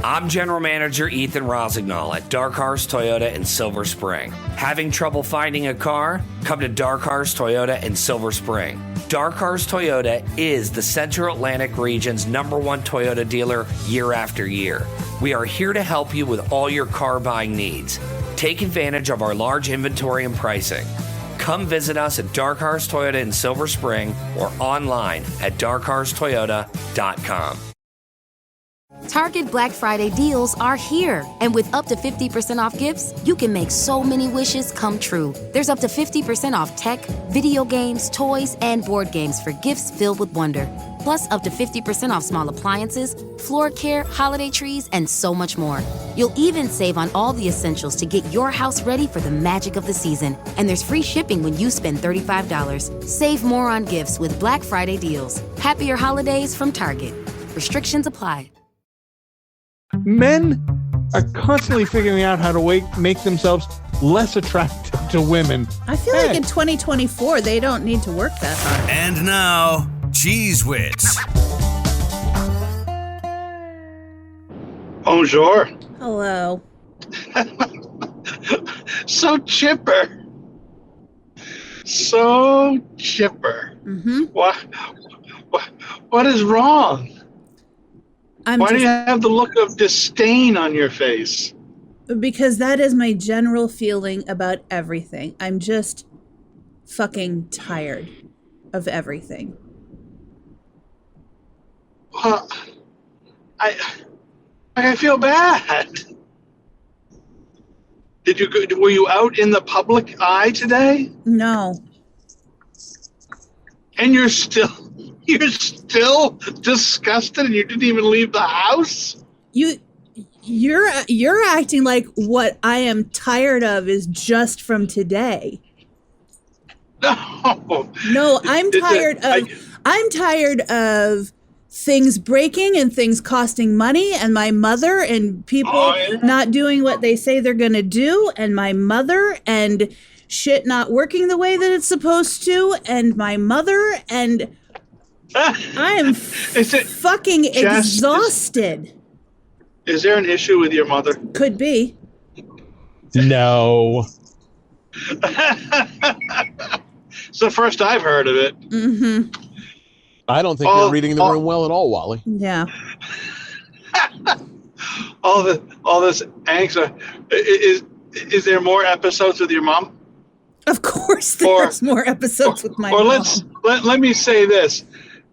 I'm General Manager Ethan Rosignol at Dark Horse Toyota in Silver Spring. Having trouble finding a car? Come to Dark Horse Toyota in Silver Spring. Dark Horse Toyota is the Central Atlantic region's #1 Toyota dealer year after year. We are here to help you with all your car buying needs. Take advantage of our large inventory and pricing. Come visit us at Dark Horse Toyota in Silver Spring or online at darkhorsetoyota.com. Target Black Friday deals are here. And with up to 50% off gifts, you can make so many wishes come true. There's up to 50% off tech, video games, toys, and board games for gifts filled with wonder. Plus up to 50% off small appliances, floor care, holiday trees, and so much more. You'll even save on all the essentials to get your house ready for the magic of the season. And there's free shipping when you spend $35. Save more on gifts with Black Friday deals. Happier holidays from Target. Restrictions apply. Men are constantly figuring out how to make themselves less attractive to women. I feel like in 2024, they don't need to work that hard. And now, Cheese Wits. Bonjour. Hello. So chipper. So chipper. Mm-hmm. What is wrong? Why do you just, have the look of disdain on your face? because that is my general feeling about everything. I'm just fucking tired of everything. Well, I feel bad. Were you out in the public eye today? No. And you're still disgusted and you didn't even leave the house? You're acting like what I am tired of is just from today. No, I'm tired of things breaking and things costing money, and my mother and people not doing what they say they're going to do, and my mother and shit not working the way that it's supposed to, and my mother, and I am fucking exhausted. Is there an issue with your mother? Could be. No. It's the first I've heard of it. Mm-hmm. I don't think you're reading the room well at all, Wally. Yeah. all this angst. Is there more episodes with your mom? Of course, there's more episodes with my mom. Let me say this: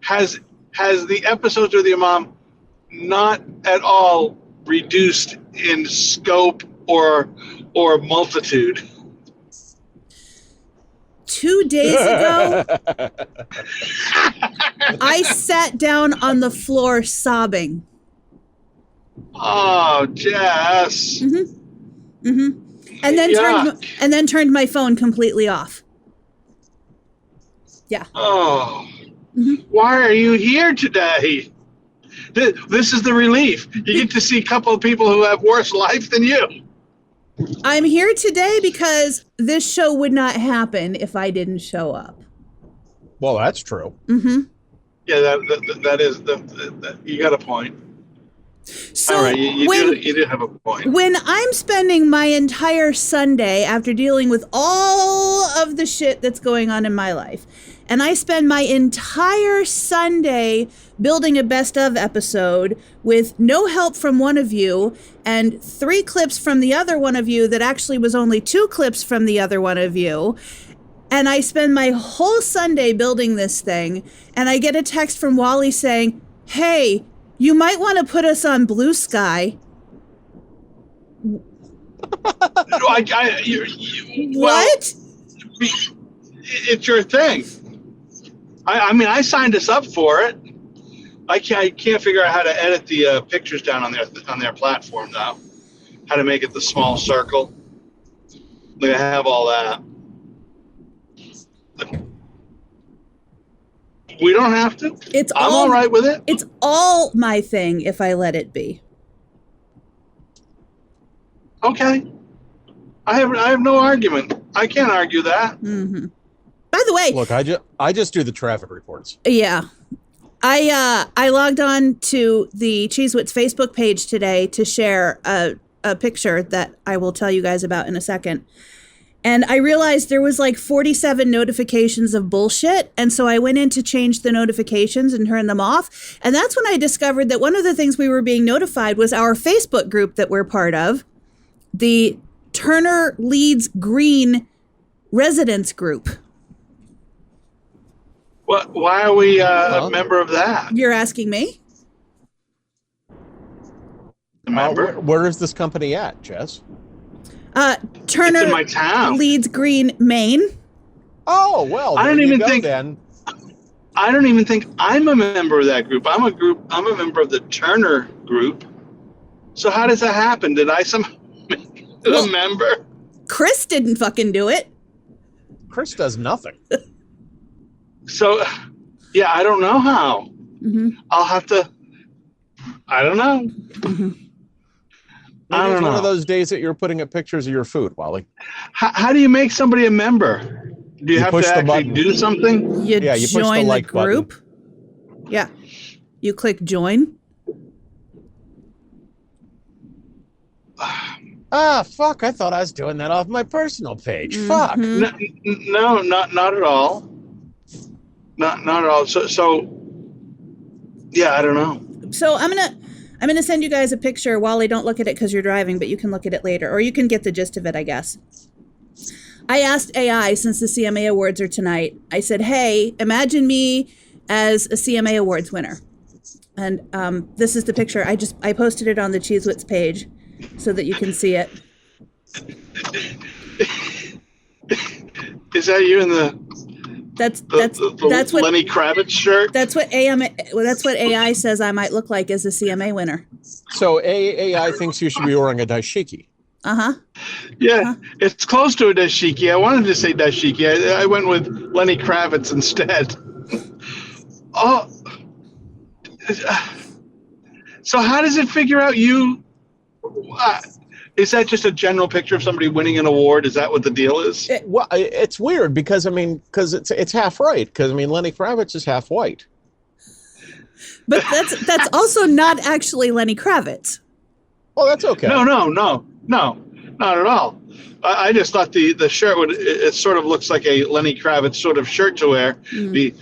has the episodes with your mom not at all reduced in scope or multitude? 2 days ago, I sat down on the floor sobbing. Oh, Jess. Mm-hmm. Mm-hmm. And then turned my phone completely off. Yeah. Oh. Mm-hmm. Why are you here today? This is the relief. You get to see a couple of people who have worse life than you. I'm here today because this show would not happen if I didn't show up. Well, that's true. Mm-hmm. Yeah, that is you got a point. So all right, you do have a point. When I'm spending my entire Sunday after dealing with all of the shit that's going on in my life, and I spend my entire Sunday building a best of episode with no help from one of you and 3 clips from the other one of you that actually was only 2 clips from the other one of you. And I spend my whole Sunday building this thing, and I get a text from Wally saying, "Hey, you might want to put us on Blue Sky." What? It's your thing. I mean, I signed us up for it. I can't figure out how to edit the pictures down on their platform now. How to make it the small circle. Like I have all that. We don't have to. I'm all right with it. It's all my thing if I let it be. Okay. I have no argument. I can't argue that. Mm-hmm. By the way, look, I just do the traffic reports. Yeah. I logged on to the Cheese Wits Facebook page today to share a picture that I will tell you guys about in a second. And I realized there was like 47 notifications of bullshit. And so I went in to change the notifications and turn them off. And that's when I discovered that one of the things we were being notified was our Facebook group that we're part of, the Turner Leeds Green Residence Group. Why are we a member of that? You're asking me? Where is this company at, Jess? Turner It's in my town. Leeds Green, Maine. Oh, well, I don't even think then. I don't even think I'm a member of that group. I'm a member of the Turner group. So how does that happen? Did I a member? Chris didn't fucking do it. Chris does nothing. So, yeah, I don't know how. Mm-hmm. I'll have to. I don't know. Mm-hmm. I don't know. One of those days that you're putting up pictures of your food, Wally. How do you make somebody a member? Do you have push to the actually button. do something? You push the join the like button. group. Yeah. You click join. Fuck! I thought I was doing that off my personal page. Mm-hmm. Fuck. No, not at all. Not at all. So, yeah, I don't know. So I'm gonna send you guys a picture. Wally, don't look at it because you're driving, but you can look at it later, or you can get the gist of it, I guess. I asked AI, since the CMA Awards are tonight, I said, hey, imagine me as a CMA Awards winner. And this is the picture. I posted it on the Cheese Wits page so that you can see it. Is that you in the That's what Lenny Kravitz shirt? That's what AI says I might look like as a CMA winner. So AI thinks you should be wearing a dashiki. Uh-huh. Yeah, It's close to a dashiki. I wanted to say dashiki. I went with Lenny Kravitz instead. Oh, so how does it figure out you? Is that just a general picture of somebody winning an award? Is that what the deal is? Well, it's weird because it's half right. Because Lenny Kravitz is half white. But that's also not actually Lenny Kravitz. Well, that's okay. No, not at all. I just thought the shirt it sort of looks like a Lenny Kravitz sort of shirt to wear. Mm. The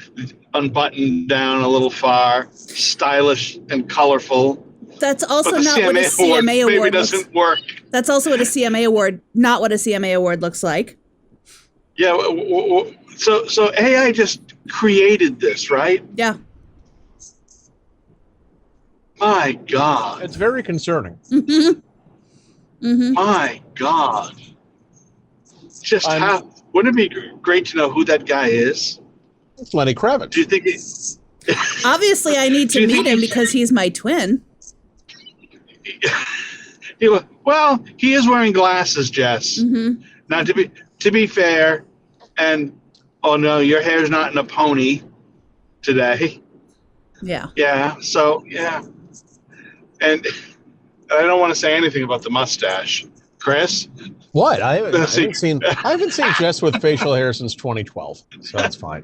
unbuttoned down a little far, stylish and colorful. That's also not what a CMA award doesn't work. That's also what a CMA award, not what a CMA award looks like. Yeah. So AI just created this, right? Yeah. My God. It's very concerning. Mm-hmm. Mm-hmm. My God. Just wouldn't it be great to know who that guy is? It's Lenny Kravitz. Do you think Obviously, I need to meet him because he's my twin. Well, he is wearing glasses, Jess. Mm-hmm. Now, to be fair, and oh no, your hair's not in a pony today. Yeah. Yeah. So yeah, and I don't want to say anything about the mustache, Chris. What? I haven't seen Jess with facial hair since 2012, so that's fine.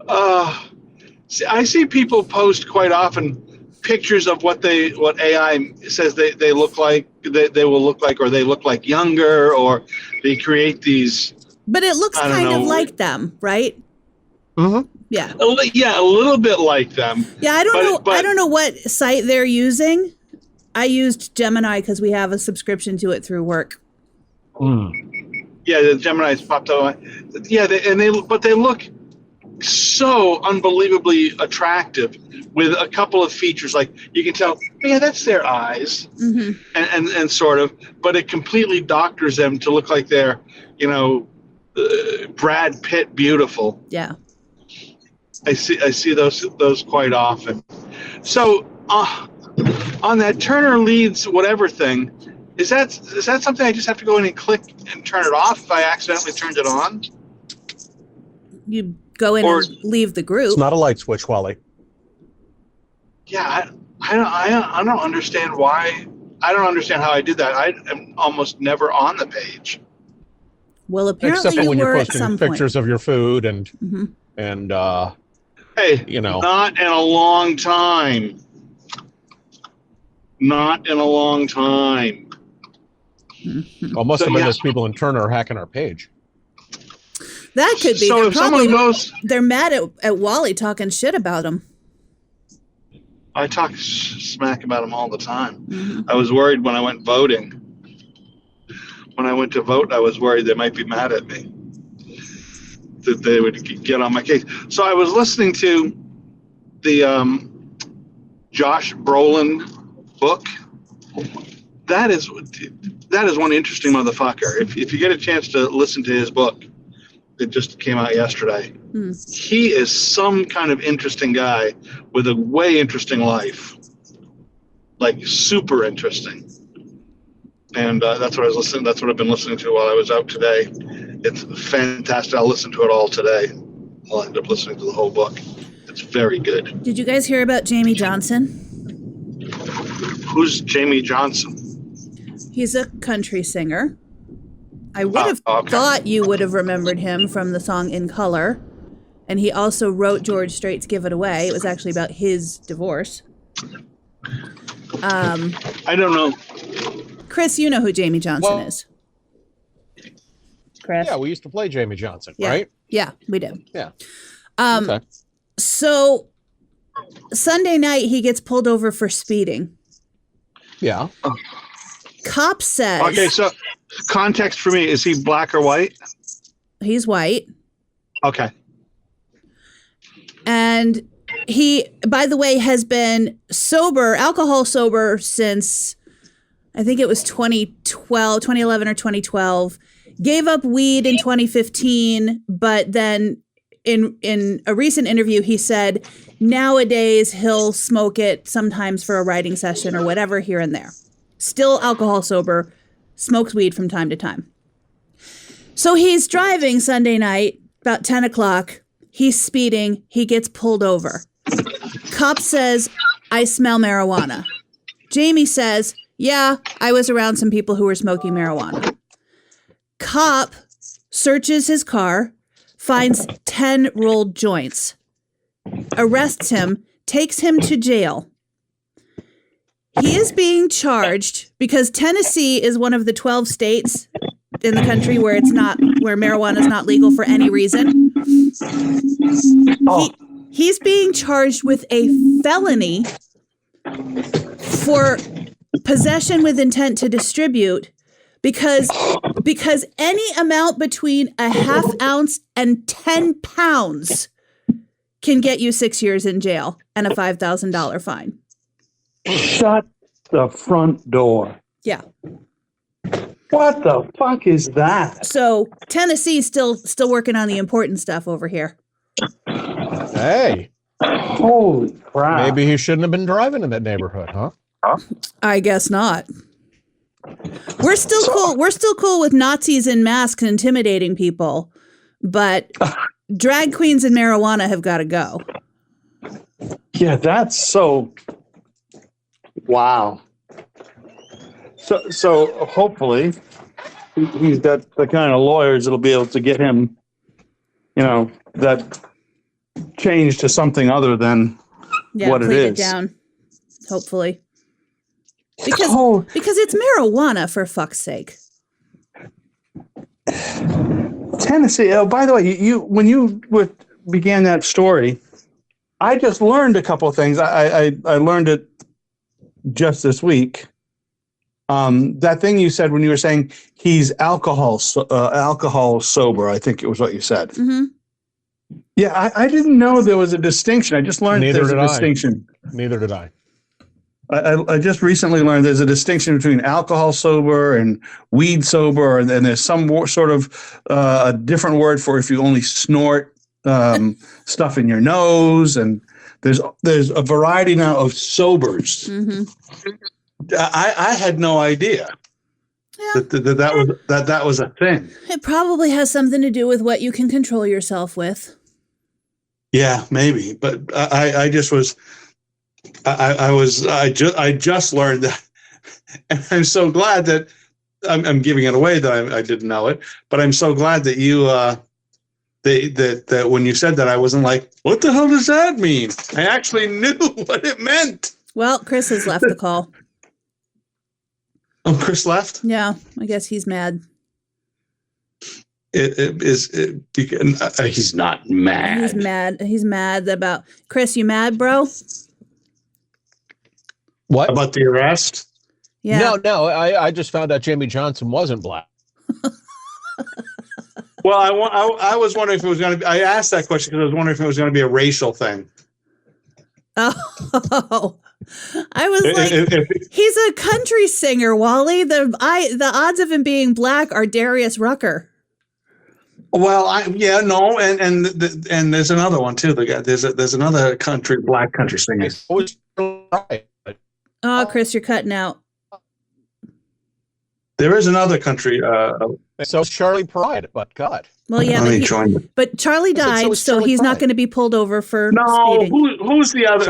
I see people post quite often pictures of what AI says they look like, they will look like, or they look like younger, or they create these. But it looks kind of like them, right? Mm-hmm. Yeah. Yeah, a little bit like them. Yeah, I don't know what site they're using. I used Gemini because we have a subscription to it through work. Mm. Yeah, the Gemini's popped up. Yeah, they look so unbelievably attractive with a couple of features, like you can tell, yeah, that's their eyes, mm-hmm. and sort of, but it completely doctors them to look like they're, Brad Pitt beautiful. Yeah, I see those quite often. So on that Turner Leeds whatever thing, is that something I just have to go in and click and turn it off if I accidentally turned it on? You go in and leave the group. It's not a light switch, Wally. Yeah, I don't understand why. I don't understand how I did that. I am almost never on the page. Well, apparently except for when you you're were at posting some pictures point. of your food and Mm-hmm. and Hey, you know. not in a long time. Not in a long time. Well, must So, have been yeah. those people in Turner hacking our page. That could be. So They're if someone goes, they're mad at Wally talking shit about him. I talk smack about him all the time. Mm-hmm. I was worried when I went voting. When I went to vote, I was worried they might be mad at me, that they would get on my case. So I was listening to the Josh Brolin book. That is one interesting motherfucker. If you get a chance to listen to his book, it just came out yesterday. He is some kind of interesting guy with a way interesting life, like super interesting. And that's what I was listening. That's what I've been listening to while I was out today. It's fantastic. I'll listen to it all today. I'll end up listening to the whole book. It's very good. Did you guys hear about Jamie Johnson? Who's Jamie Johnson? He's a country singer. I would have thought you would have remembered him from the song In Color. And he also wrote George Strait's Give It Away. It was actually about his divorce. I don't know. Chris, you know who Jamie Johnson is. Chris? Yeah, we used to play Jamie Johnson, Yeah. right? Yeah, we did. Yeah. Okay. So Sunday night, he gets pulled over for speeding. Yeah. Cop says... Okay, so context for me, is he black or white? He's white. Okay. And he, by the way, has been alcohol sober since, I think it was 2011 or 2012. Gave up weed in 2015, but then in a recent interview, he said nowadays he'll smoke it sometimes for a writing session or whatever here and there. Still alcohol sober, smokes weed from time to time. So he's driving Sunday night, about 10 o'clock. He's speeding. He gets pulled over. Cop says, I smell marijuana. Jamie says, yeah, I was around some people who were smoking marijuana. Cop searches his car, finds 10 rolled joints, arrests him, takes him to jail. He is being charged because Tennessee is one of the 12 states in the country where marijuana is not legal for any reason. He's being charged with a felony for possession with intent to distribute because any amount between a half ounce and 10 pounds can get you 6 years in jail and a $5,000 fine. Shut the front door. Yeah. What the fuck is that? So Tennessee's still working on the important stuff over here. Hey. Holy crap. Maybe he shouldn't have been driving in that neighborhood, huh? I guess not. We're still cool. We're still cool with Nazis in masks intimidating people, but drag queens and marijuana have got to go. Yeah, that's so. Wow. So hopefully he's got the kind of lawyers that'll be able to get him, that changed to something other than what it is. It down. Hopefully. Because it's marijuana, for fuck's sake. Tennessee. Oh, by the way, when you began that story, I just learned a couple of things. I learned it just this week. That thing you said when you were saying he's alcohol sober, I think it was what you said. Mm-hmm. Yeah, I didn't know there was a distinction. I just learned there's a distinction. Neither did I. I just recently learned there's a distinction between alcohol sober and weed sober, and there's some sort of a different word for if you only snort stuff in your nose, and there's a variety now of sobers. Mm-hmm. I had no idea that was a thing. It probably has something to do with what you can control yourself with. Yeah, maybe, but I just learned that, and I'm so glad that I'm giving it away that I didn't know it. But I'm so glad that you that when you said that, I wasn't like, what the hell does that mean? I actually knew what it meant. Well, Chris has left the call. Oh, Chris left? Yeah, I guess he's mad. He's not mad. He's mad. He's mad about Chris. You mad, bro? What about the arrest? Yeah. No. I just found out Jamie Johnson wasn't black. Well, I was wondering if it was going to be. I asked that question because I was wondering if it was going to be a racial thing. Oh, I was like, he's a country singer, Wally. The odds of him being black are Darius Rucker. Well, and there's another one too. The guy, there's another black country singer. Oh, Chris, you're cutting out. There is another country. So Charlie Pride, but God. Well, yeah, but Charlie died, so he's not going to be pulled over for speeding. Who's the other?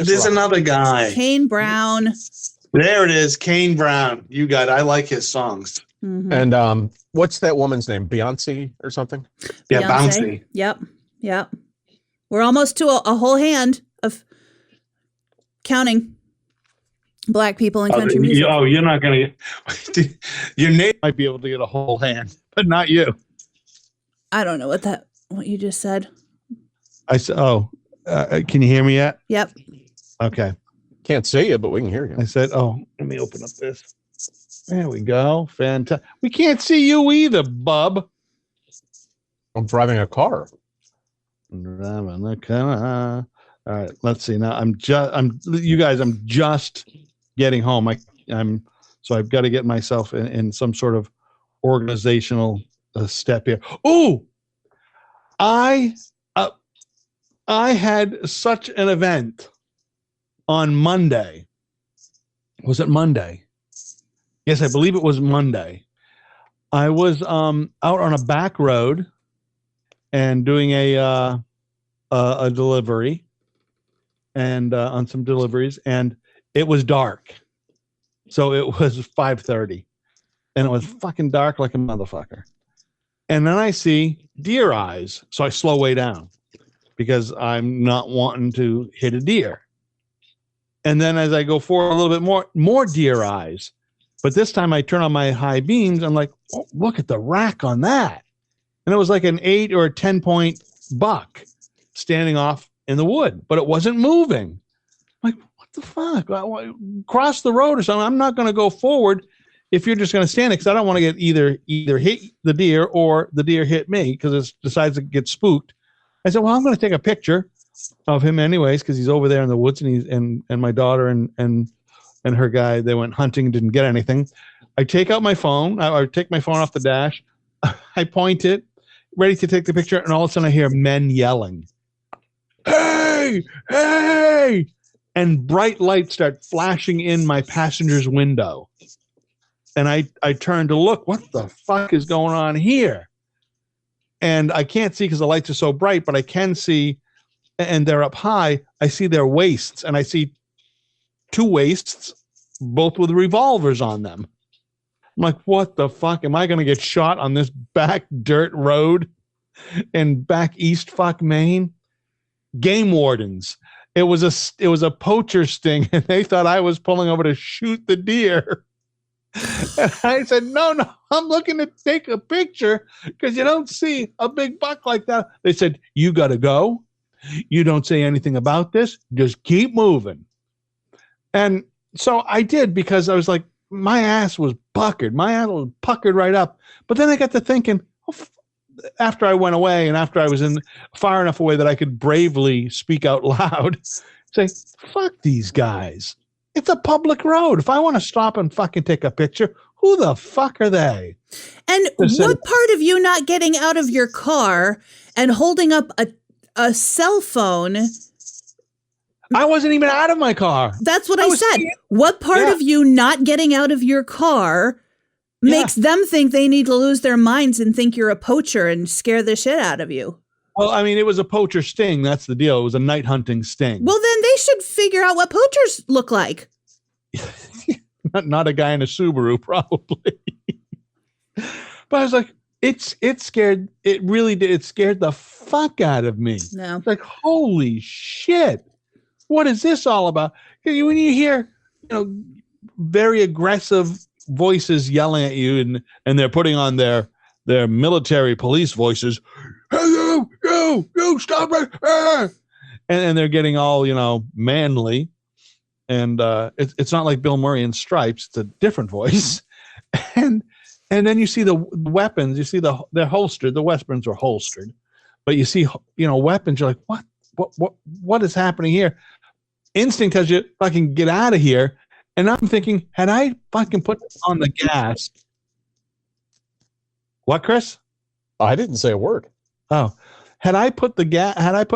There's another guy. Kane Brown. There it is, Kane Brown. You got it. I like his songs. Mm-hmm. And what's that woman's name? Beyonce or something? Yeah, Bouncy. Yep. We're almost to a whole hand of counting black people in country music. Oh, you're not going to. Your name might be able to get a whole hand, but not you. I don't know what you just said. I said, can you hear me yet? Yep. Okay. Can't see you, but we can hear you. I said, let me open up this. There we go. Fantastic. We can't see you either, bub. I'm driving a car. All right, let's see. Now I'm just getting home. So I've got to get myself in some sort of organizational step here. Oh, I had such an event on Monday. Was it Monday? Yes, I believe it was Monday. I was out on a back road and doing a delivery and on some deliveries, and it was dark. So it was 5:30 and it was fucking dark like a motherfucker. And then I see deer eyes. So I slow way down because I'm not wanting to hit a deer. And then as I go forward a little bit more deer eyes. But this time I turn on my high beams. I'm like, oh, look at the rack on that. And it was like an 8 or a 10-point buck standing off in the wood, but it wasn't moving. I'm like, what the fuck? Cross the road or something. I'm not going to go forward if you're just going to stand it, because I don't want to get either hit the deer or the deer hit me because it decides to get spooked. I said, well, I'm going to take a picture of him anyways because he's over there in the woods, and he's and my daughter and her guy, they went hunting, didn't get anything. I take out my phone. I take my phone off the dash. I point it, ready to take the picture, and all of a sudden I hear men yelling, "Hey, hey!" And bright lights start flashing in my passenger's window. And I turn to look, what the fuck is going on here? And I can't see because the lights are so bright, but I can see, and they're up high. I see their waists, and I see 2 waists, both with revolvers on them. I'm like, what the fuck? Am I going to get shot on this back dirt road in back east fuck Maine? Game wardens. It was a poacher sting, and they thought I was pulling over to shoot the deer. And I said, no, I'm looking to take a picture because you don't see a big buck like that. They said, you got to go. You don't say anything about this. Just keep moving. And so I did, because I was like, my ass was puckered. My ass was puckered right up. But then I got to thinking, after I went away and after I was in far enough away that I could bravely speak out loud, say, fuck these guys. It's a public road. If I want to stop and fucking take a picture, who the fuck are they? And what part of you not getting out of your car and holding up a cell phone? I wasn't even out of my car. That's what I said. What part of you not getting out of your car makes them think they need to lose their minds and think you're a poacher and scare the shit out of you? Well, I mean, it was a poacher sting. That's the deal. It was a night hunting sting. Well, then they should figure out what poachers look like. not a guy in a Subaru, probably. But I was like, it scared. It really did. It scared the fuck out of me. No. It's like, holy shit. What is this all about? When you hear, very aggressive voices yelling at you and they're putting on their military police voices. Hey, you, stop it. And they're getting all, manly. And it's not like Bill Murray in Stripes. It's a different voice. And then you see the weapons. You see they're holstered. The weapons are holstered. But you see, weapons. You're like, what is happening here? Instinct tells you fucking get out of here. And I'm thinking, had I fucking put on the gas? What, Chris? I didn't say a word. Oh, had I put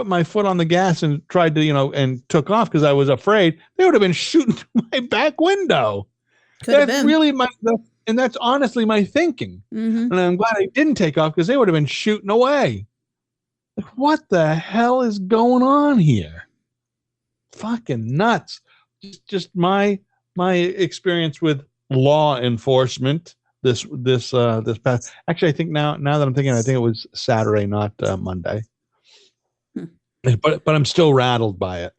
my foot on the gas and tried to, and took off because I was afraid, they would have been shooting through my back window. That's really and that's honestly my thinking. Mm-hmm. And I'm glad I didn't take off because they would have been shooting away. Like, what the hell is going on here? Fucking nuts. Just my experience with law enforcement this past. Actually, I think now that I'm thinking, I think it was Saturday, not Monday. But I'm still rattled by it.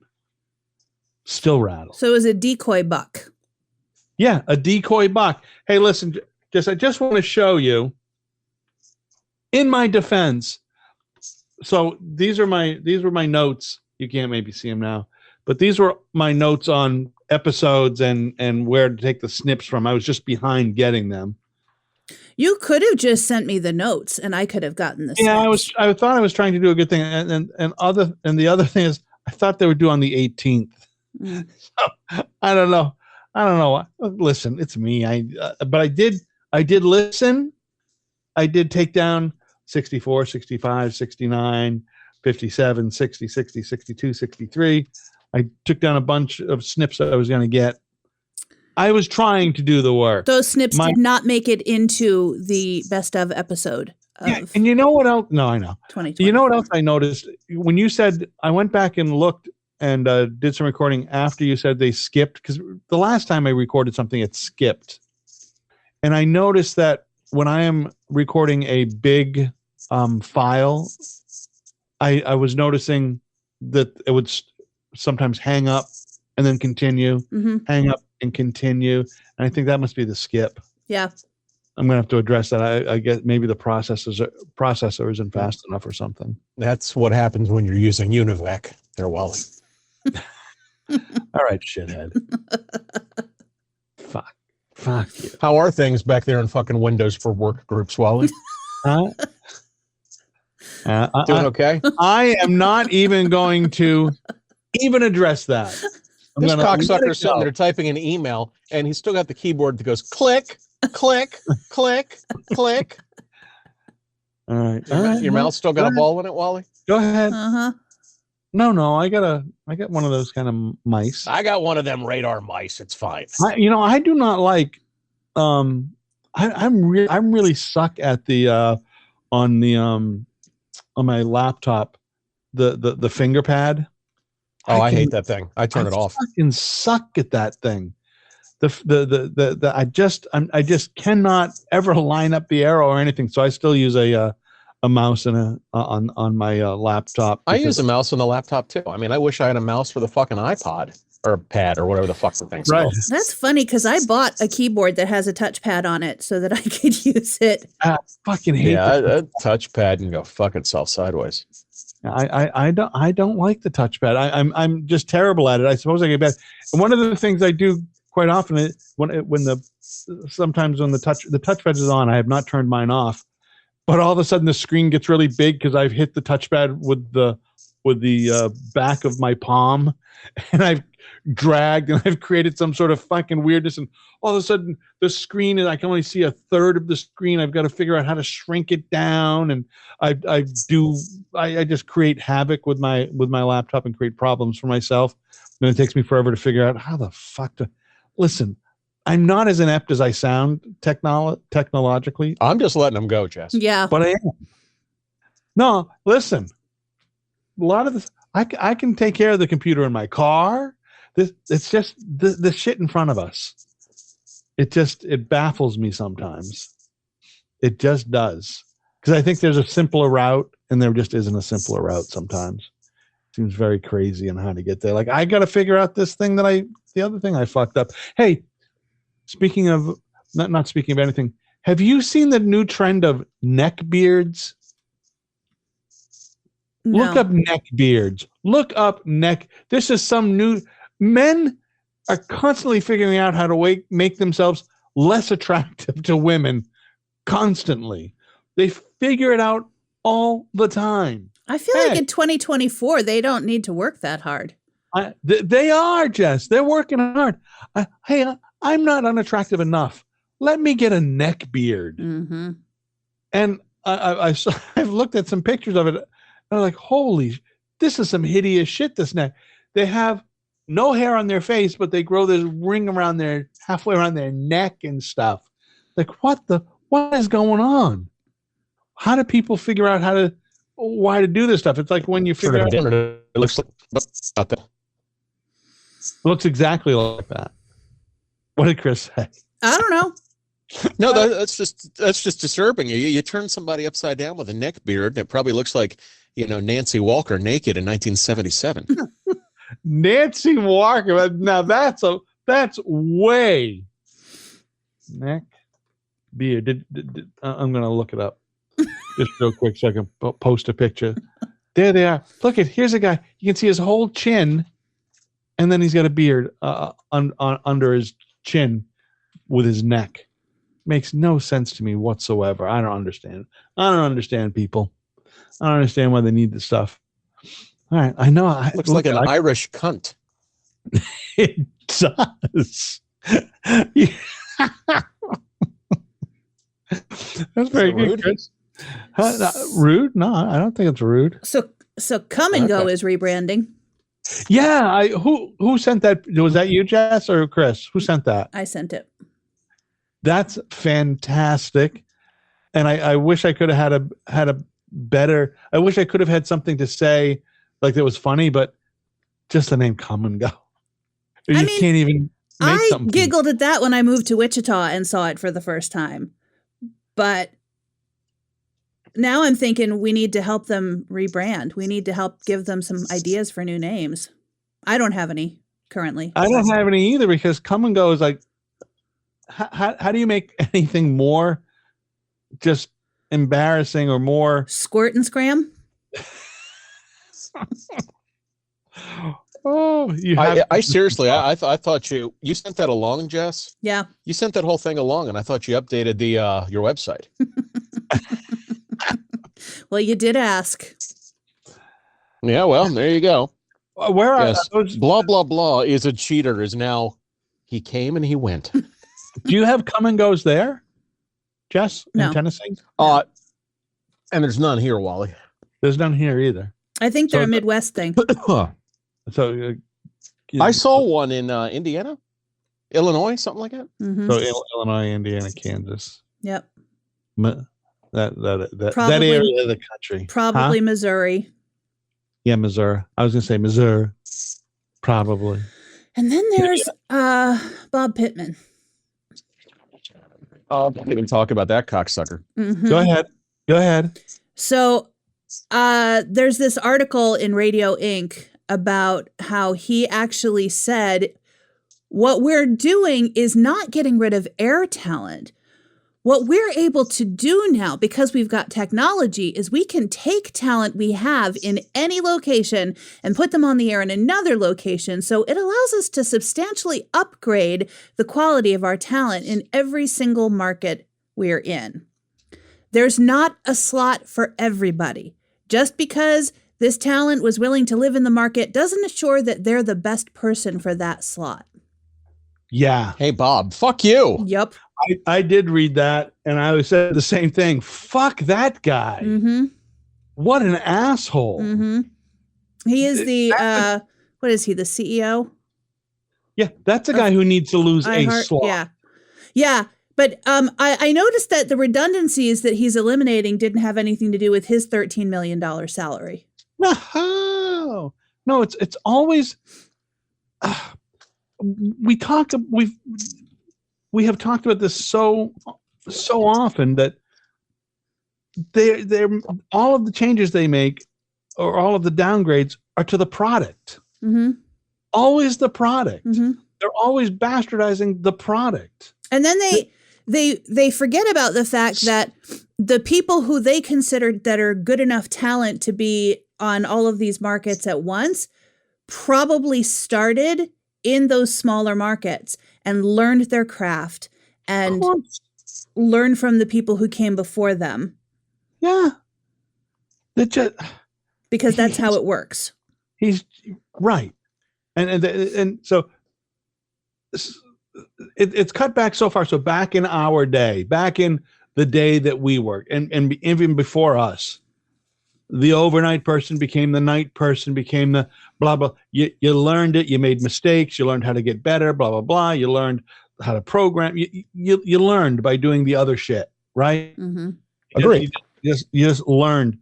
Still rattled. So it was a decoy buck. Yeah, a decoy buck. Hey, listen, I just want to show you. In my defense, so these were my notes. You can't maybe see them now, but these were my notes on episodes and where to take the snips from. I was just behind getting them. You could have just sent me the notes, and I could have gotten the snips. I thought I was trying to do a good thing, and the other thing is, I thought they were due on the 18th. So, I don't know. Listen, it's me. But I did listen. I did take down 64, 65, 69, 57, 60, 60, 62, 63. I took down a bunch of snips that I was going to get. I was trying to do the work. Those snips did not make it into the best of episode. And you know what else? No, I know. 2020. You know what else I noticed? When you said, I went back and looked and did some recording after you said they skipped, because the last time I recorded something, it skipped. And I noticed that when I am recording a big file, I was noticing that it would sometimes hang up and then continue, hang up and continue. And I think that must be the skip. Yeah. I'm going to have to address that. I guess maybe the processor isn't fast enough or something. That's what happens when you're using UNIVAC there, Wally. All right, shithead. Fuck you. How are things back there in fucking Windows for Work groups, Wally? Doing okay? I am not even going to even address that. This cocksucker's sitting there typing an email, and he's still got the keyboard that goes click, click, click, click. All right. Your mouth still got a ball in it, Wally? Go ahead. Uh-huh. No, I got one of those kind of mice. I got one of them radar mice. It's fine. I do not like. I'm really suck at the on my laptop the finger pad. Oh, I hate that thing. I turn it off. Fucking suck at that thing. I just cannot ever line up the arrow or anything. So I still use a mouse and on my laptop. I use a mouse on the laptop too. I mean, I wish I had a mouse for the fucking iPod or pad or whatever the fuck the thing's called. That's funny because I bought a keyboard that has a touchpad on it so that I could use it. I fucking hate that. A touchpad can go fuck itself sideways. I don't like the touchpad. I'm just terrible at it. I suppose I get bad. And one of the things I do quite often is sometimes when the touchpad is on, I have not turned mine off, but all of a sudden the screen gets really big because I've hit the touchpad with the back of my palm, and I've dragged and I've created some sort of fucking weirdness, and all of a sudden the screen I can only see a third of the screen. I've got to figure out how to shrink it down, and I just create havoc with my laptop and create problems for myself. And it takes me forever to figure out how the fuck to listen. I'm not as inept as I sound technologically. I'm just letting them go, Jess. Yeah, but I am. No, listen. A lot of this, I can take care of the computer in my car. It's just the shit in front of us. It baffles me sometimes. It just does. because I think there's a simpler route, and there just isn't a simpler route sometimes. Seems very crazy on how to get there. Like, I got to figure out this thing the other thing I fucked up. Hey, speaking of, not speaking of anything, have you seen the new trend of neck beards? No. Look up neck beards. Look up neck. This is some new. Men are constantly figuring out how to make themselves less attractive to women. Constantly, they figure it out all the time. I feel like in 2024 they don't need to work that hard. They are, Jess. They're working hard. I'm not unattractive enough. Let me get a neck beard. Mm-hmm. And I've looked at some pictures of it. I'm like, holy, this is some hideous shit, this neck. They have no hair on their face, but they grow this ring around halfway around their neck and stuff. Like, what is going on? How do people figure out why to do this stuff? It's like when you figure out. It looks like about that. It looks exactly like that. What did Chris say? I don't know. No, that's just disturbing. You turn somebody upside down with a neck beard, and it probably looks like, Nancy Walker naked in 1977. Nancy Walker. Now that's way neck beard. I'm gonna look it up just real quick so I can post a picture. There they are. Here's a guy. You can see his whole chin, and then he's got a beard under his chin with his neck. Makes no sense to me whatsoever. I don't understand people. I don't understand why they need this stuff. All right, I know. Looks like an Irish cunt. It does. That's very good, Chris. Rude? No, I don't think it's rude. So Come and Go is rebranding. Yeah, who sent that? Was that you, Jess, or Chris? Who sent that? I sent it. That's fantastic, and I wish I could have had a better. I wish I could have had something to say like that was funny, but just the name Come and Go. You can't even make something. I giggled at that when I moved to Wichita and saw it for the first time, but now I'm thinking we need to help them rebrand. We need to help give them some ideas for new names. I don't have any currently. I don't have any either, because Come and Go is like, how do you make anything more just embarrassing or more squirt and scram? Oh, I seriously, I thought you sent that along, Jess. Yeah, you sent that whole thing along, and I thought you updated your website. Well, you did ask. Yeah, well, there you go. Where are those? Blah blah blah is a cheater. Is now he came and he went. Do you have Come and Goes there, Jess? No. In Tennessee? And there's none here, Wally. There's none here either. I think they're a Midwest thing. So I saw one in Indiana, Illinois, something like that. Mm-hmm. So Illinois, Indiana, Kansas. Yep. That area of the country. Probably Missouri. Yeah, Missouri. I was going to say Missouri. Probably. And then there's Bob Pittman. I can't even talk about that cocksucker. Mm-hmm. Go ahead. So there's this article in Radio Inc. about how he actually said, what we're doing is not getting rid of air talent. What we're able to do now, because we've got technology, is we can take talent we have in any location and put them on the air in another location. So it allows us to substantially upgrade the quality of our talent in every single market we're in. There's not a slot for everybody. Just because this talent was willing to live in the market doesn't assure that they're the best person for that slot. Yeah. Hey, Bob, fuck you. Yep. I did read that, and I said the same thing. Fuck that guy. Mm-hmm. What an asshole. Mm-hmm. He is the, what is he, the CEO? Yeah, that's a guy who needs to lose a slot. Yeah. Yeah. But I noticed that the redundancies that he's eliminating didn't have anything to do with his $13 million salary. No, it's always we have talked about this so often that they're all of the changes they make or all of the downgrades are to the product. Mm-hmm. Always the product. Mm-hmm. They're always bastardizing the product. And then they forget about the fact that the people who they considered that are good enough talent to be on all of these markets at once probably started in those smaller markets and learned their craft and learned from the people who came before them. Yeah. Because that's how it works. He's right. And so it's cut back so far. So back in our day, back in the day that we worked, and even before us, the overnight person became the night person, became the blah, blah. You learned it. You made mistakes. You learned how to get better, blah, blah, blah. You learned how to program. You learned by doing the other shit, right? Mm-hmm. Agreed. You just learned.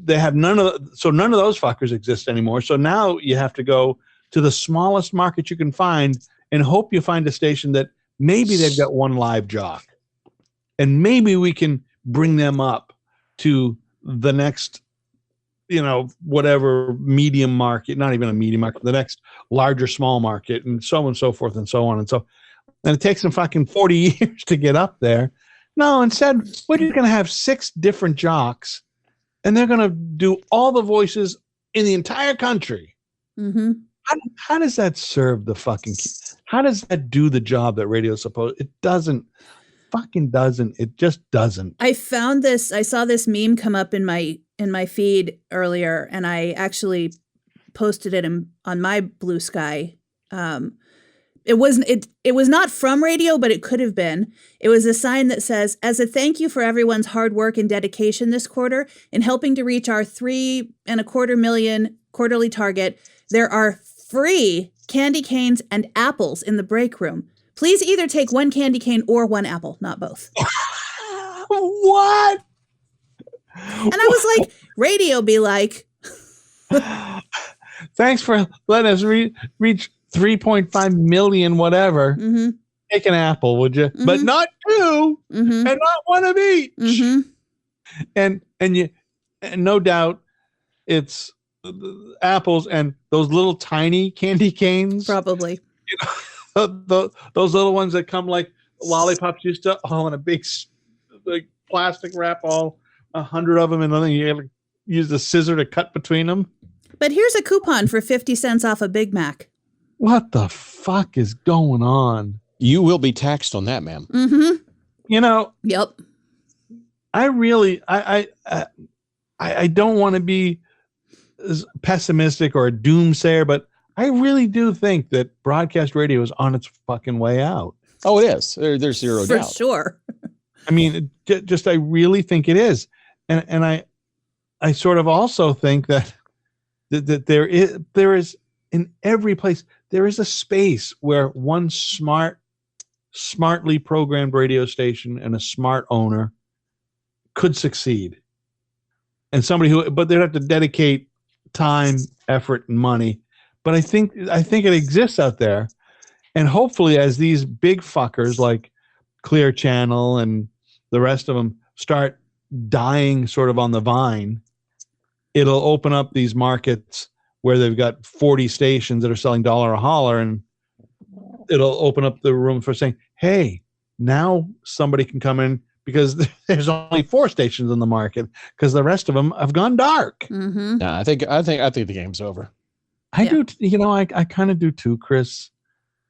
They have none of those fuckers exist anymore. So now you have to go to the smallest market you can find and hope you find a station that maybe they've got one live jock, and maybe we can bring them up to the next, whatever medium market, not even a medium market, the next larger small market, and so forth and so on. And it takes them fucking 40 years to get up there. No, instead, we're just going to have 6 different jocks, and they're going to do all the voices in the entire country. Mm-hmm. How does that serve the fucking? How does that do the job that radio's supposed? It doesn't. Fucking doesn't. It just doesn't. I saw this meme come up in my feed earlier, and I actually posted it on my Blue Sky. It was not from radio, but it could have been. It was a sign that says, "As a thank you for everyone's hard work and dedication this quarter in helping to reach our 3.25 million quarterly target, there are free candy canes and apples in the break room. Please either take 1 candy cane or 1 apple, not both." What? And I was like, radio be like. Thanks for letting us reach 3.5 million, whatever. Mm-hmm. Take an apple, would you? Mm-hmm. But not 2, mm-hmm. and not 1 of each. Mm-hmm. And no doubt, it's apples and those little tiny candy canes. Probably. Those little ones that come like lollipops used to, all in a big like plastic wrap, all 100 of them, and then you have to use the scissor to cut between them. But here's a coupon for 50 cents off a Big Mac. What the fuck is going on? You will be taxed on that, ma'am. Mm-hmm. Yep. I really, I don't want to be pessimistic or a doomsayer, but I really do think that broadcast radio is on its fucking way out. Oh, it is. There's zero doubt. For sure. I mean, I really think it is. And I sort of also think that there is in every place, there is a space where one smartly programmed radio station and a smart owner could succeed. And but they'd have to dedicate time, effort, and money. But I think it exists out there. And hopefully as these big fuckers like Clear Channel and the rest of them start dying sort of on the vine, it'll open up these markets where they've got 40 stations that are selling $1 a holler, and it'll open up the room for saying, hey, now somebody can come in, because there's only 4 stations in the market because the rest of them have gone dark. Mm-hmm. No, I think the game's over. I do. I kind of do too, Chris.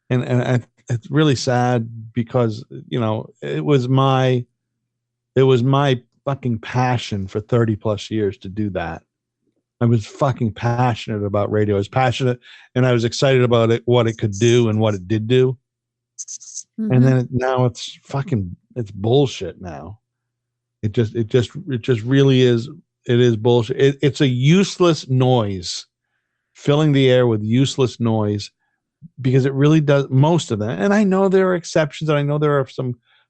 And it's really sad because, it was my fucking passion for 30 plus years to do that. I was fucking passionate about radio. I was passionate and I was excited about it, what it could do and what it did do. Mm-hmm. And then now it's bullshit now. It just really is. It is bullshit. It's a useless noise, filling the air with useless noise, because it really does, most of them. And I know there are exceptions, and I know there are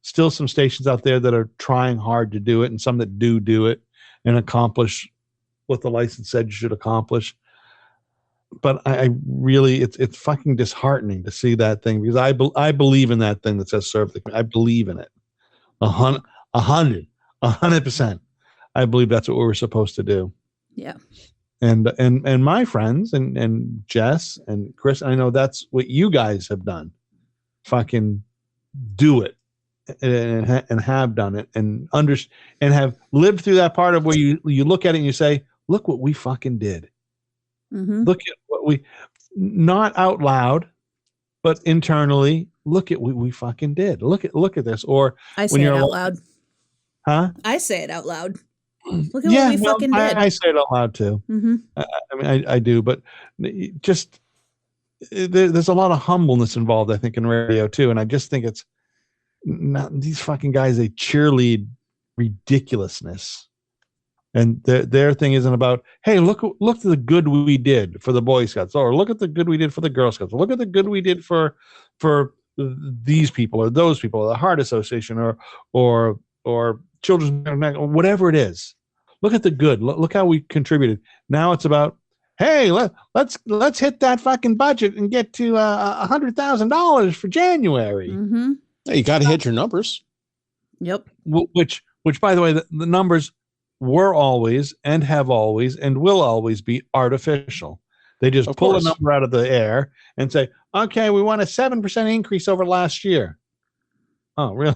still some stations out there that are trying hard to do it, and some that do it and accomplish what the license said you should accomplish. But I really, it's fucking disheartening to see that thing, because I believe in that thing that says serve the. I believe in it, 100%. I believe that's what we're supposed to do. Yeah. And my friends and Jess and Chris, I know that's what you guys have done. Fucking do it and have done it and have lived through that part of where you look at it and you say, look what we fucking did. Mm-hmm. Look at what we, not out loud, but internally, look at what we fucking did. Look at this. Or I say it out loud. Huh? I say it out loud. Look at what we fucking did. I say it out loud too. Mm-hmm. I mean, I do, but just there's a lot of humbleness involved, I think, in radio too. And I just think it's not these fucking guys. They cheerlead ridiculousn's, and their thing isn't about, hey, look at the good we did for the Boy Scouts, or look at the good we did for the Girl Scouts, or look at the good we did for these people or those people, or the Heart Association, or Children's, or whatever it is. Look at the good. Look how we contributed. Now it's about, hey, let's hit that fucking budget and get to $100,000 for January. Mm-hmm. Hey, you got to hit your numbers. Yep. Which by the way, the numbers were always and have always and will always be artificial. They just pull a number out of the air and say, okay, we want a 7% increase over last year. Oh, really?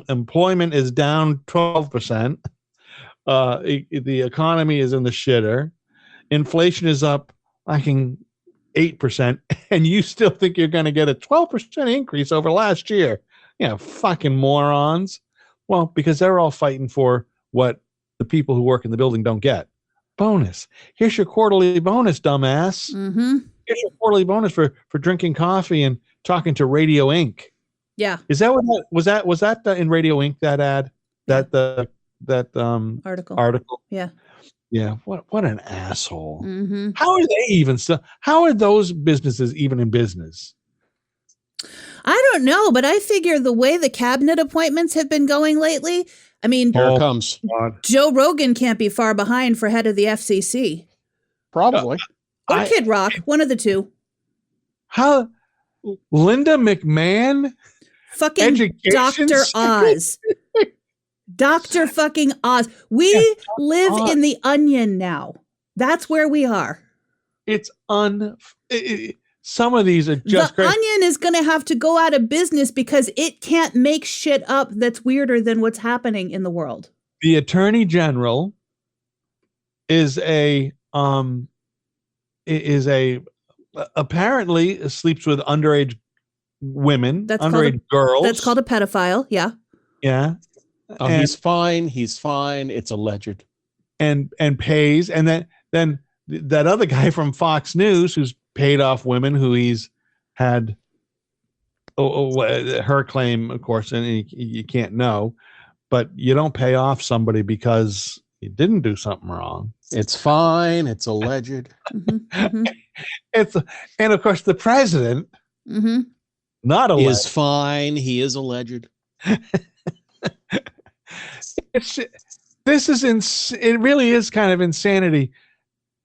Employment is down 12%. The economy is in the shitter. Inflation is up, 8%, and you still think you're going to get a 12% increase over last year. Yeah, fucking morons. Well, because they're all fighting for what the people who work in the building don't get. Bonus. Here's your quarterly bonus, dumbass. Mm-hmm. Here's your quarterly bonus for drinking coffee and talking to Radio Inc. Yeah. Is that what that was that in Radio Inc. that ad? That article? Yeah. Yeah. What an asshole. Mm-hmm. How are they even how are those businesses even in business? I don't know, but I figure the way the cabinet appointments have been going lately, I mean, Here it comes. God. Joe Rogan can't be far behind for head of the FCC. Probably. Or Kid Rock, one of the two. How Linda McMahon? Fucking Dr. Oz. Dr. fucking Oz. We live in the Onion now. That's where we are. It's some of these are just the crazy. Onion is going to have to go out of business because it can't make shit up that's weirder than what's happening in the world. The Attorney General is apparently sleeps with underage women, underage girls. That's called a pedophile. Yeah. Yeah. Oh, he's fine. He's fine. It's alleged. And pays. And then that other guy from Fox News who's paid off women who he's had her claim, of course, and you can't know, but you don't pay off somebody because you didn't do something wrong. It's fine. It's alleged. Mm-hmm. And of course the president, not alleged, is fine. He is alleged. It really is kind of insanity.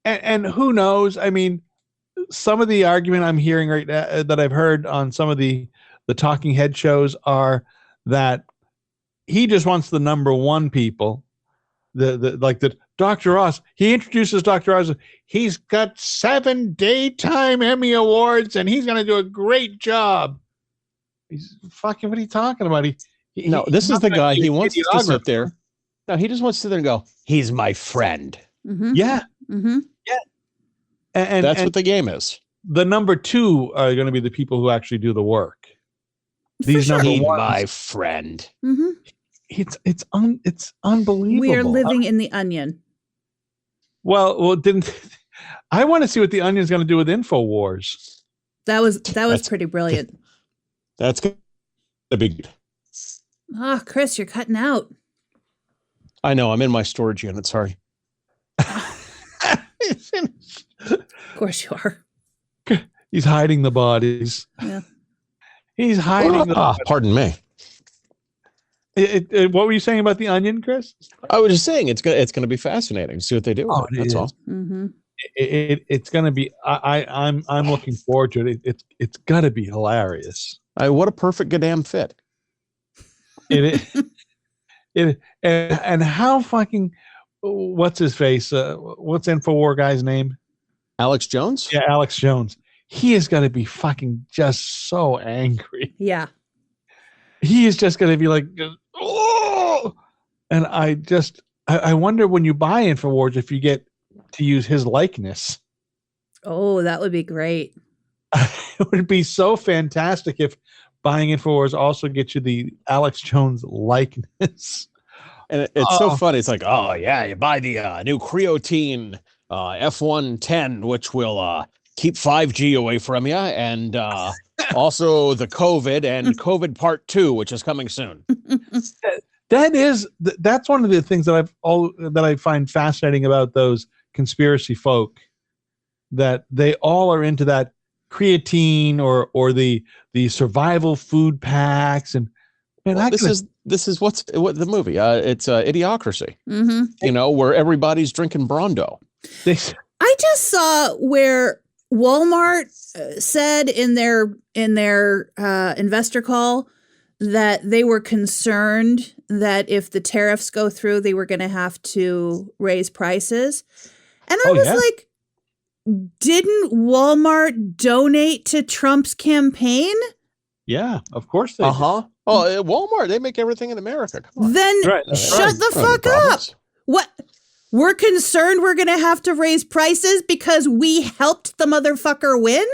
And who knows? I mean, some of the argument I'm hearing right now that I've heard on some of the talking head shows are that he just wants the number one people, the Dr. Oz. He introduces Dr. Oz. He's got 7 daytime Emmy awards, and he's going to do a great job. He's fucking. What are you talking about? This is the guy. He wants to sit there. No, he just wants to sit there and go, he's my friend. Mm-hmm. Yeah. Mm-hmm. Yeah. And that's what the game is. The number two are going to be the people who actually do the work. These number ones, my friend. Mm-hmm. It's unbelievable. We are living in the Onion. Well, I want to see what the Onion's going to do with InfoWars. That was pretty brilliant. That's going to be good. Oh, Chris, you're cutting out. I know. I'm in my storage unit. Sorry. Of course you are. He's hiding the bodies. Yeah. He's hiding. Pardon me. What were you saying about the Onion, Chris? I was just saying it's going to be fascinating to see what they do. That's all. Mm-hmm. It's going to be. I'm looking forward to it. It's got to be hilarious. What a perfect goddamn fit. It And how fucking what's his face? What's Infowar guy's name? Alex Jones? Yeah, Alex Jones. He is going to be fucking just so angry. Yeah. He is just going to be like, oh! And I wonder when you buy Infowars if you get to use his likeness. Oh, that would be great. It would be so fantastic if buying Infowars also gets you the Alex Jones likeness. And it's so funny. It's like, oh, yeah, you buy the new Creatine F110, which will keep 5G away from you. And also the COVID and COVID Part 2, which is coming soon. That's one of the things that I find fascinating about those conspiracy folk, that they all are into that creatine or the survival food packs. And man, this is what the movie. It's Idiocracy. Mm-hmm. You know, where everybody's drinking Brondo. I just saw where Walmart said in their investor call that they were concerned that if the tariffs go through, they were going to have to raise prices. And I was like, didn't Walmart donate to Trump's campaign? Yeah, of course they do. Oh, Walmart, they make everything in America. Come on. Then shut the fuck up. What? We're concerned we're going to have to raise prices because we helped the motherfucker win?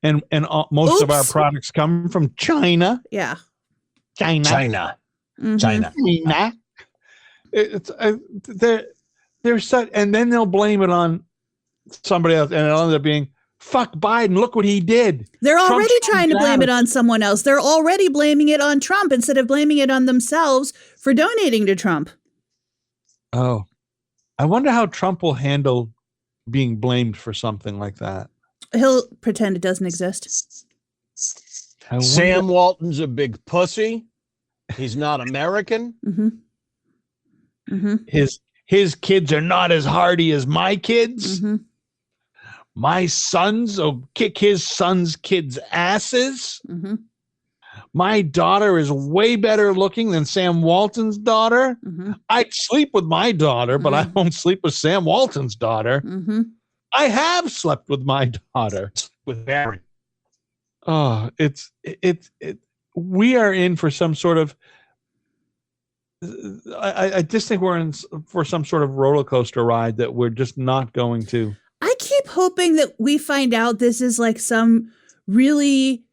And most of our products come from China. Yeah. China. Mm-hmm. China. It's they're such, and then they'll blame it on somebody else, and it'll end up being, fuck Biden, look what he did. They're already trying to blame it on someone else. They're already blaming it on Trump instead of blaming it on themselves for donating to Trump. Oh, I wonder how Trump will handle being blamed for something like that. He'll pretend it doesn't exist. Sam Walton's a big pussy. He's not American. Mm-hmm. Mm-hmm. His kids are not as hardy as my kids. Mm-hmm. My sons will kick his sons' kids' asses. Mm-hmm. My daughter is way better looking than Sam Walton's daughter. Mm-hmm. I'd sleep with my daughter, but I won't sleep with Sam Walton's daughter. Mm-hmm. I have slept with my daughter. With Barry. Oh, we are in for some sort of, I just think we're in for some sort of roller coaster ride that we're just not going to. I keep hoping that we find out this is like some really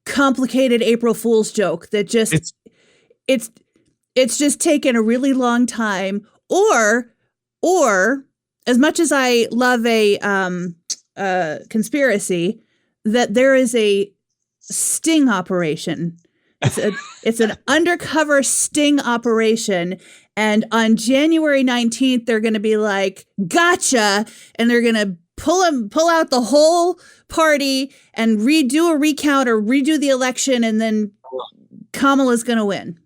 complicated April Fool's joke that just it's just taken a really long time, or as much as I love a conspiracy, that there is a sting operation. It's an undercover sting operation. And on January 19th, they're going to be like, gotcha. And they're going to pull out the whole party and redo a recount or redo the election. And then Kamala's going to win.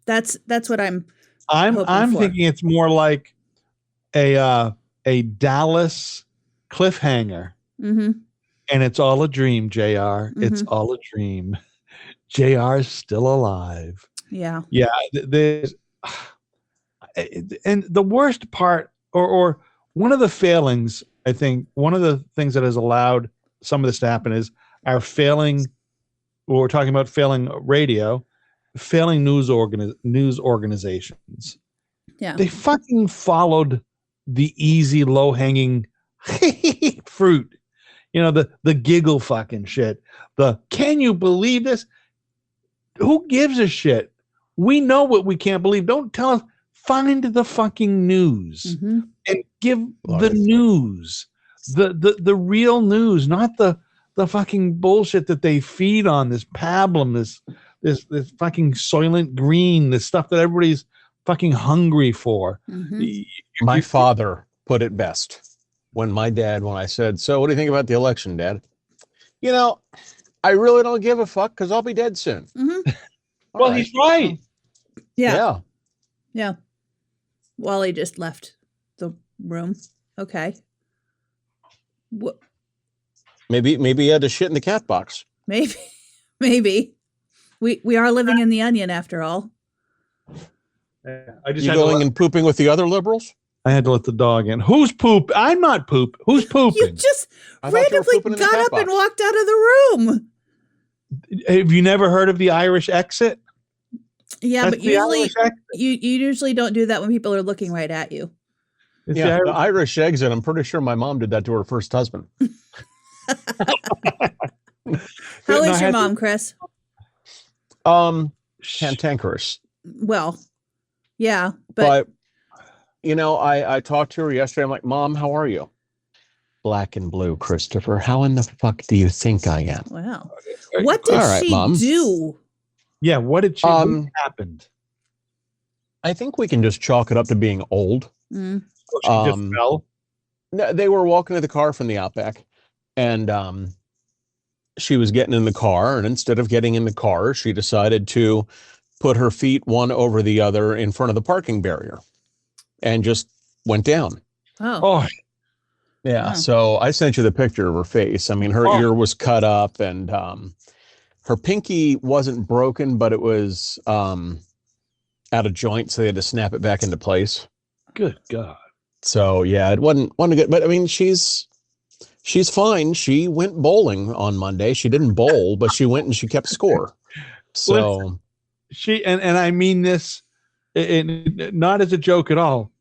That's what I'm thinking it's more like a Dallas cliffhanger. Mm-hmm. And it's all a dream, JR. Mm-hmm. It's all a dream. JR's still alive. Yeah. Yeah. And the worst part, or one of the failings, I think, one of the things that has allowed some of this to happen is our failing, we're talking about failing radio, failing news organizations. Yeah. They fucking followed the easy, low-hanging fruit. You know, the giggle fucking shit. Can you believe this? Who gives a shit? We know what we can't believe. Don't tell us. Find the fucking news and give the news, the real news, not the fucking bullshit that they feed on, this pablum, this fucking Soylent Green, this stuff that everybody's fucking hungry for. Mm-hmm. My father put it best when I said, so what do you think about the election, Dad? You know, I really don't give a fuck because I'll be dead soon. Mm-hmm. Well, right. He's right. Yeah. Wally just left the room. Okay. What? Maybe he had to shit in the cat box. Maybe. We are living in the onion after all. I just You had to going let, and pooping with the other liberals? I had to let the dog in. Who's poop? I'm not poop. Who's You pooping? just I thought you were randomly pooping in the got cat up and box. walked out of the room. Have you never heard of the Irish exit? Yeah, That's but the usually Irish exit. you usually don't do that when people are looking right at you. It's Yeah, the the Irish. Irish exit. I'm pretty sure my mom did that to her first husband. How No, I is your had mom, Chris? Cantankerous. Well, yeah, but But you know, I talked to her yesterday. I'm like, Mom, how are you? Black and blue, Christopher. How in the fuck do you think I am? wow. What did All right, she Mom. do? Yeah, what did she? What happened? I think we can just chalk it up to being old. Mm. Oh, she just fell. No, they were walking to the car from the Outback, and she was getting in the car, and instead of getting in the car, she decided to put her feet one over the other in front of the parking barrier, and just went down. Oh, Yeah. Wow. So I sent you the picture of her face. I mean, her ear was cut up, and her pinky wasn't broken, but it was out of joint, so they had to snap it back into place. good God. So yeah, it wasn't good. But I mean, she's fine. She went bowling on Monday. She didn't bowl, but she went and she kept score. So Listen, she and I mean this not as a joke at all,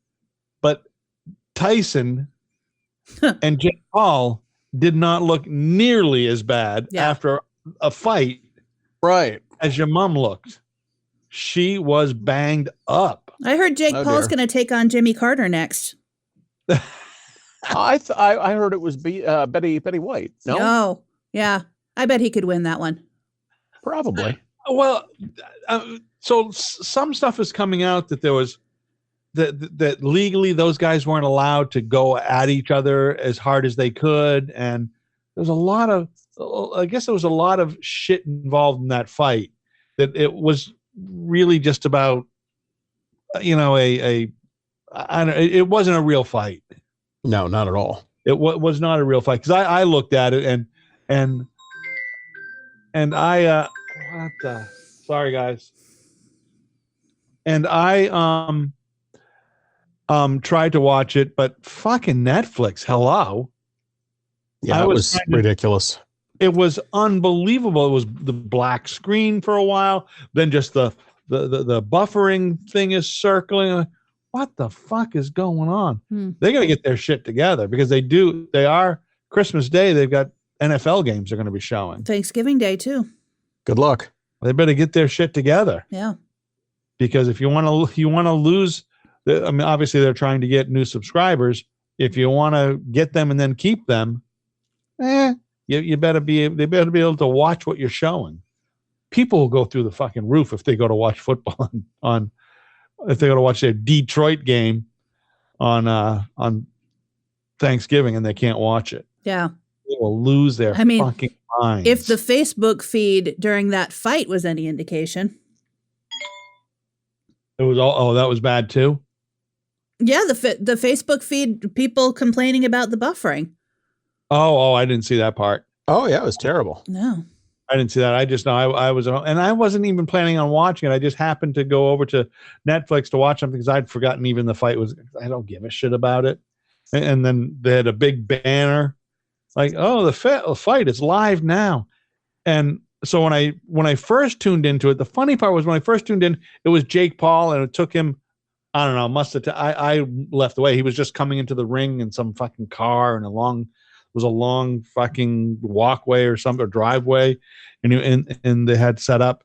but Tyson and Jake Paul did not look nearly as bad after a fight, right, as your mom looked. She was banged up. I heard Jake Paul's going to take on Jimmy Carter next. I heard it was Betty White. No, Oh, yeah. I bet he could win that one. Probably. Well, so some stuff is coming out that there was that legally those guys weren't allowed to go at each other as hard as they could, and there was a lot of, I guess there was a lot of shit involved in that fight. That it was really just about, you know, it wasn't a real fight. No, not at all. It was not a real fight, because I looked at it and I what the, sorry guys, and I tried to watch it, but fucking Netflix, hello. Yeah, it was ridiculous. It was unbelievable. It was the black screen for a while, then just the buffering thing is circling. What the fuck is going on? They're going to get their shit together, because they are Christmas Day. They've got NFL games they're going to be showing. Thanksgiving Day too. Good luck. They better get their shit together. Yeah. Because if you want to lose, I mean, obviously they're trying to get new subscribers. If you want to get them and then keep them, they better be able to watch what you're showing. People will go through the fucking roof if they go to watch football if they go to watch their Detroit game on Thanksgiving and they can't watch it. Yeah. They will lose their fucking minds. If the Facebook feed during that fight was any indication. It was that was bad too. Yeah, the Facebook feed, people complaining about the buffering. Oh, I didn't see that part. Oh yeah, it was terrible. No. I didn't see that. I just know I was, and I wasn't even planning on watching it. I just happened to go over to Netflix to watch something because I'd forgotten even the fight was. I don't give a shit about it. And then they had a big banner, like, "Oh, the fight is live now." And so when I first tuned into it, the funny part was when I first tuned in, it was Jake Paul, and it took him, I don't know, must have. I left away. He was just coming into the ring in some fucking car, and was a long fucking walkway or something, or driveway, and they had set up.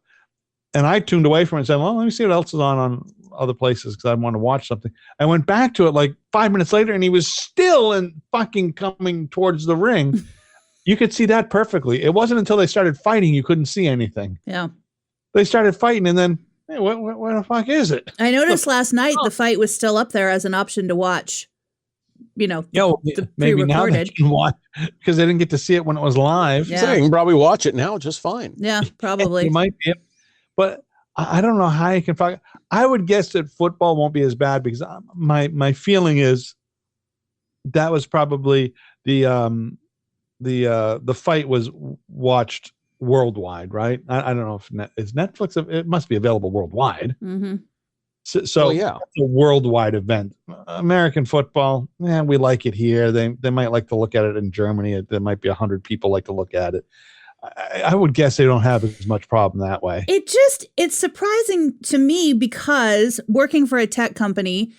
And I tuned away from it and said, well, let me see what else is on other places, because I want to watch something. I went back to it like 5 minutes later, and he was still fucking coming towards the ring. You could see that perfectly. It wasn't until they started fighting you couldn't see anything. Yeah. They started fighting, and then, hey, what the fuck is it? I noticed last night the fight was still up there as an option to watch. You know, maybe now they can watch, because they didn't get to see it when it was live. Yeah. So you can probably watch it now just fine. Yeah, probably. You might be, but I don't know how you can find. I would guess that football won't be as bad, because my feeling is that was probably the fight was watched worldwide, right? I don't know if is Netflix. It must be available worldwide. Mm-hmm. So yeah. it's a worldwide event. American football, we like it here. They might like to look at it in Germany. There might be 100 people like to look at it. I would guess they don't have as much problem that way. It's surprising to me because working for a tech company,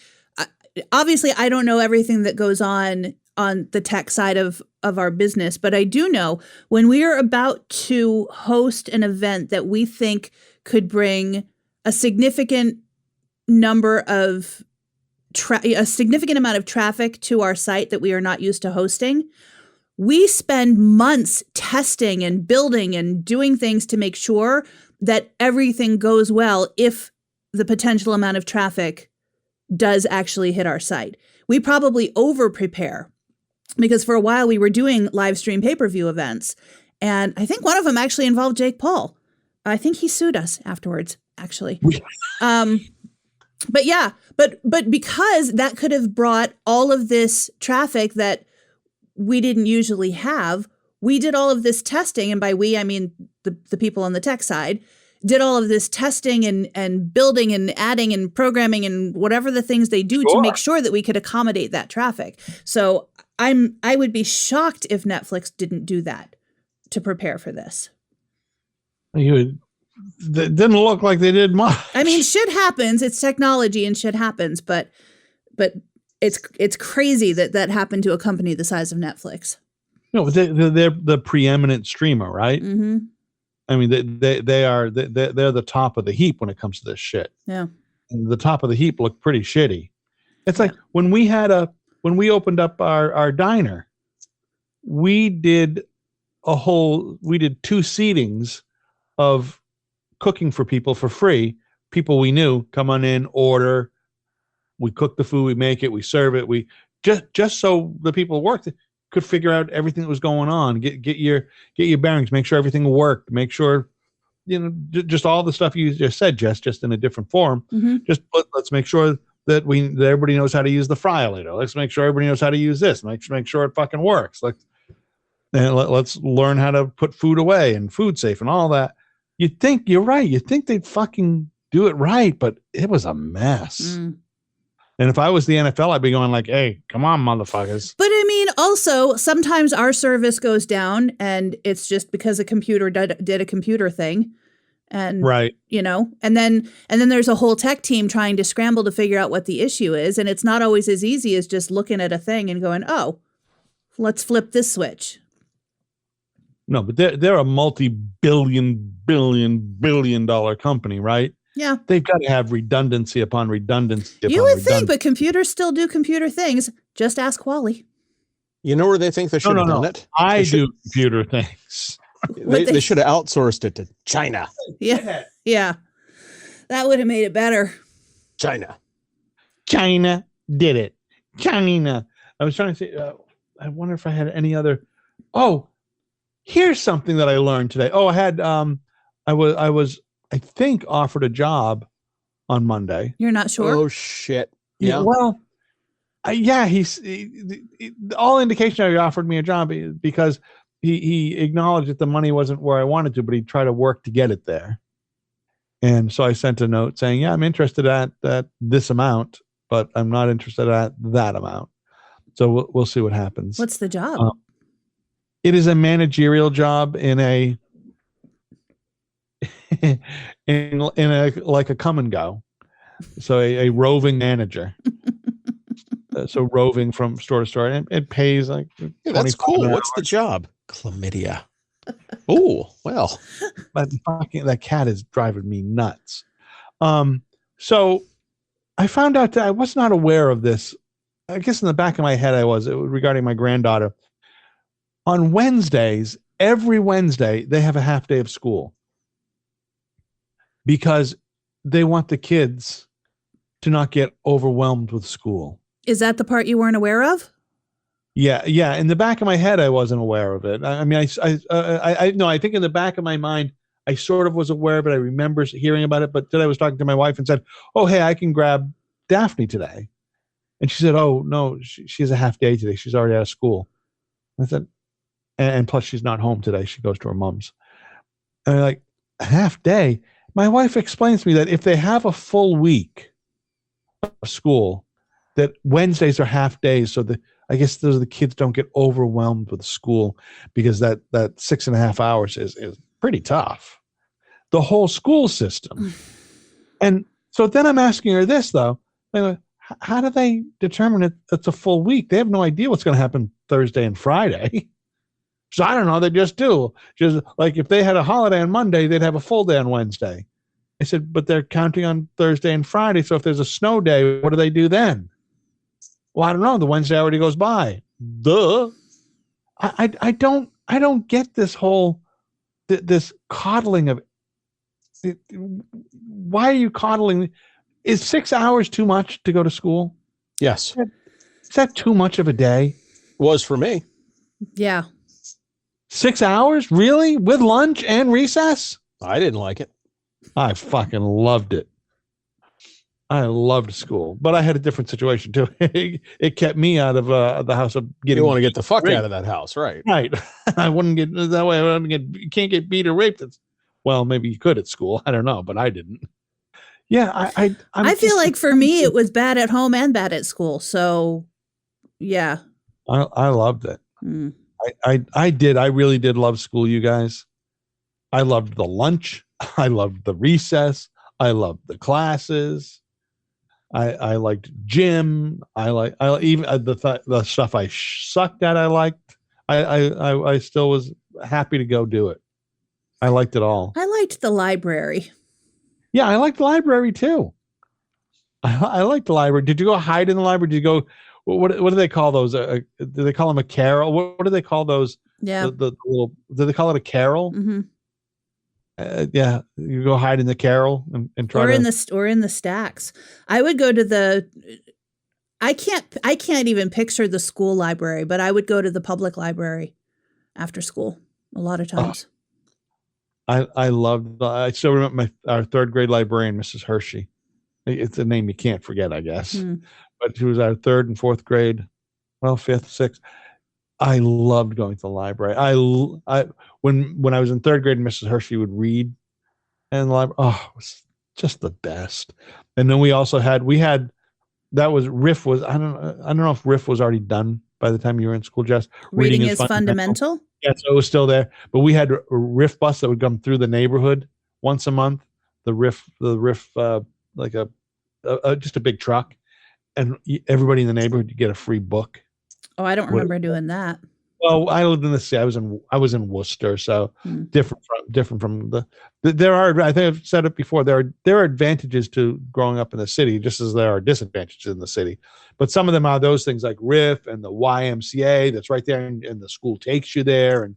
obviously I don't know everything that goes on the tech side of our business, but I do know when we are about to host an event that we think could bring a significant number of a significant amount of traffic to our site that we are not used to hosting, we spend months testing and building and doing things to make sure that everything goes well if the potential amount of traffic does actually hit our site. We probably over prepare because for a while we were doing live stream pay-per-view events, and I think one of them actually involved Jake Paul. I think he sued us afterwards, actually. But yeah, but because that could have brought all of this traffic that we didn't usually have, we did all of this testing. And by we, I mean the people on the tech side did all of this testing and building and adding and programming and whatever the things they do to make sure that we could accommodate that traffic. So I would be shocked if Netflix didn't do that to prepare for this. It didn't look like they did much. I mean, shit happens. It's technology and shit happens, but it's crazy that happened to a company the size of Netflix. No, they're the preeminent streamer, right? Mm-hmm. I mean, they're the top of the heap when it comes to this shit. Yeah, and the top of the heap looked pretty shitty. It's like when we opened up our diner, we did 2 seatings of cooking for people for free. People we knew come on in, order. We cook the food, we make it, we serve it. We just so the people worked could figure out everything that was going on. Get your bearings, make sure everything worked, make sure just all the stuff you just said, just in a different form. Mm-hmm. Just let's make sure that everybody knows how to use the Fryolator. Let's make sure everybody knows how to use this. Make sure it fucking works. Let's learn how to put food away and food safe and all that. You'd think you're right. You'd think they'd fucking do it right, but it was a mess. Mm. And if I was the NFL, I'd be going like, hey, come on, motherfuckers. But I mean, also, sometimes our service goes down and it's just because a computer did a computer thing. And, right. And then there's a whole tech team trying to scramble to figure out what the issue is. And it's not always as easy as just looking at a thing and going, oh, let's flip this switch. No, but they're a multi-billion dollar company, right? Yeah. They've got to have redundancy upon redundancy. You would think, but computers still do computer things. Just ask Wally. You know where they think they should have done it? I do computer things. They should have outsourced it to China. Yeah. Yeah. That would have made it better. China did it. China. I was trying to say, I wonder if I had any other. Oh, here's something that I learned today. Oh, I had, I was, I think, offered a job on Monday. You're not sure? Oh, shit. Yeah. Well, all indication he offered me a job because he acknowledged that the money wasn't where I wanted to, but he tried to work to get it there. And so I sent a note saying, yeah, I'm interested at this amount, but I'm not interested at that amount. So we'll see what happens. What's the job? It is a managerial job in a like a come and go. So a roving manager. So roving from store to store, and it pays like that's cool. What's the job? Chlamydia. Oh, well. But that cat is driving me nuts. So I found out that I was not aware of this. I guess in the back of my head, it was regarding my granddaughter. On Wednesdays, every Wednesday, they have a half day of school because they want the kids to not get overwhelmed with school. Is that the part you weren't aware of? Yeah. In the back of my head, I wasn't aware of it. I mean, I think in the back of my mind, I sort of was aware of it. I remember hearing about it, but then I was talking to my wife and said, oh, hey, I can grab Daphne today. And she said, oh, no, she has a half day today. She's already out of school. I said, and plus she's not home today. She goes to her mom's. And I'm like, a half day? My wife explains to me that if they have a full week, of school that Wednesdays are half days. So I guess the kids don't get overwhelmed with school because that 6.5 hours is pretty tough. The whole school system. And so then I'm asking her this, though. How do they determine it's a full week? They have no idea what's going to happen Thursday and Friday. So I don't know. They just do. Just like if they had a holiday on Monday, they'd have a full day on Wednesday. I said, but they're counting on Thursday and Friday. So if there's a snow day, what do they do then? Well, I don't know. The Wednesday already goes by. Duh. I don't get this whole this coddling of. Why are you coddling? Is 6 hours too much to go to school? Yes. Is that too much of a day? Was for me. Yeah. 6 hours? Really? With lunch and recess? I didn't like it. I fucking loved it. I loved school, but I had a different situation too. It kept me out of the house of getting. You want to get the fuck out of that house, right? Right. I wouldn't get that way. You can't get beat or raped. Well, maybe you could at school. I don't know, but I didn't. Yeah, I feel like for me it was bad at home and bad at school. So, yeah. I loved it. I did. I really did love school, you guys. I loved the lunch. I loved the recess. I loved the classes. I liked gym. I even the stuff I sucked at. I liked. I still was happy to go do it. I liked it all. I liked the library. Yeah, I liked the library too. I liked the library. Did you go hide in the library? Did you go? What do they call those? Do they call them a carol? What do they call those? Yeah. The little. Do they call it a carol? Mm-hmm. Yeah, you go hide in the carol and try or in the stacks. I would go to the. I can't even picture the school library, but I would go to the public library after school a lot of times. I loved. I still remember our third grade librarian, Mrs. Hershey. It's a name you can't forget, I guess. But she was our third and fourth grade, well, fifth, sixth. I loved going to the library. When I was in third grade, Mrs. Hershey would read in the library. Oh, it was just the best. And then we had that was Riff was I don't know if Riff was already done by the time you were in school, Jess. Reading is fundamental. Yeah, so it was still there. But we had a Riff bus that would come through the neighborhood once a month. The Riff, like just a big truck, and everybody in the neighborhood would get a free book. Oh, I don't remember doing that. Well, I lived in the city. I was in Worcester, so different from there are. I think I've said it before. There are advantages to growing up in the city, just as there are disadvantages in the city. But some of them are those things like Riff and the YMCA that's right there, and the school takes you there,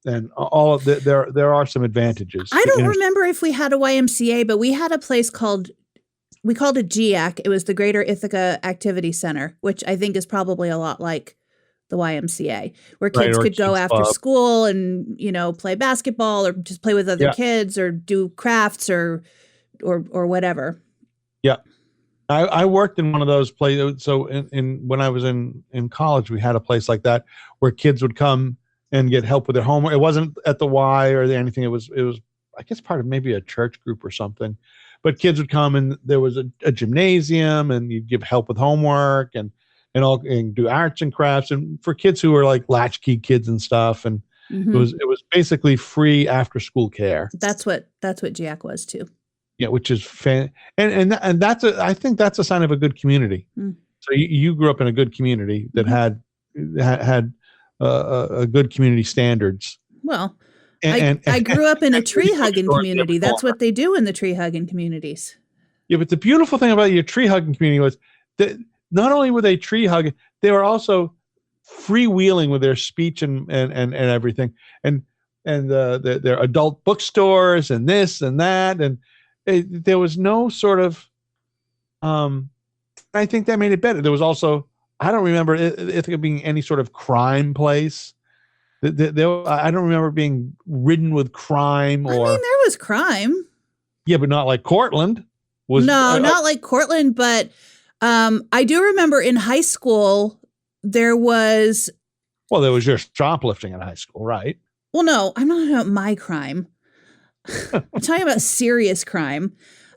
and all of there are some advantages. I don't remember if we had a YMCA, but we had a place we called it GIAC. It was the Greater Ithaca Activity Center, which I think is probably a lot like the YMCA, where kids could go after school and, play basketball or just play with other kids or do crafts or whatever. Yeah. I worked in one of those places. So when I was in college, we had a place like that where kids would come and get help with their homework. It wasn't at the Y or anything. It was, I guess, part of maybe a church group or something, but kids would come and there was a gymnasium and you'd give help with homework and do arts and crafts, and for kids who were like latchkey kids and stuff. And it was basically free after school care. That's what GIAC was too. Yeah, which is and that's I think that's a sign of a good community. So you grew up in a good community that had a good community standards. Well, I grew up in a tree hugging community. That's what they do in the tree hugging communities. Yeah, but the beautiful thing about your tree hugging community was that not only were they tree hugging, they were also freewheeling with their speech and everything, and their adult bookstores and this and that, and there was no sort of. I think that made it better. There was also, I don't remember it being any sort of crime place. I don't remember being ridden with crime. Or I mean, there was crime. Yeah, but not like Cortland. Not like Cortland, but. I do remember in high school, there was your shoplifting in high school, right? Well, no, I'm not talking about my crime. I'm talking about serious crime.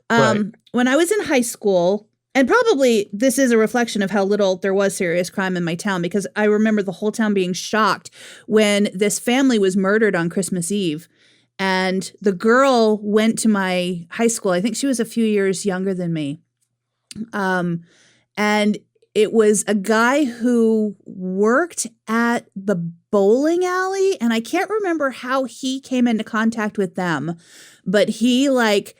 Right. When I was in high school, And probably this is a reflection of how little there was serious crime in my town, because I remember the whole town being shocked when this family was murdered on Christmas Eve. And the girl went to my high school. I think she was a few years younger than me. And it was a guy who worked at the bowling alley. And I can't remember how he came into contact with them, but he like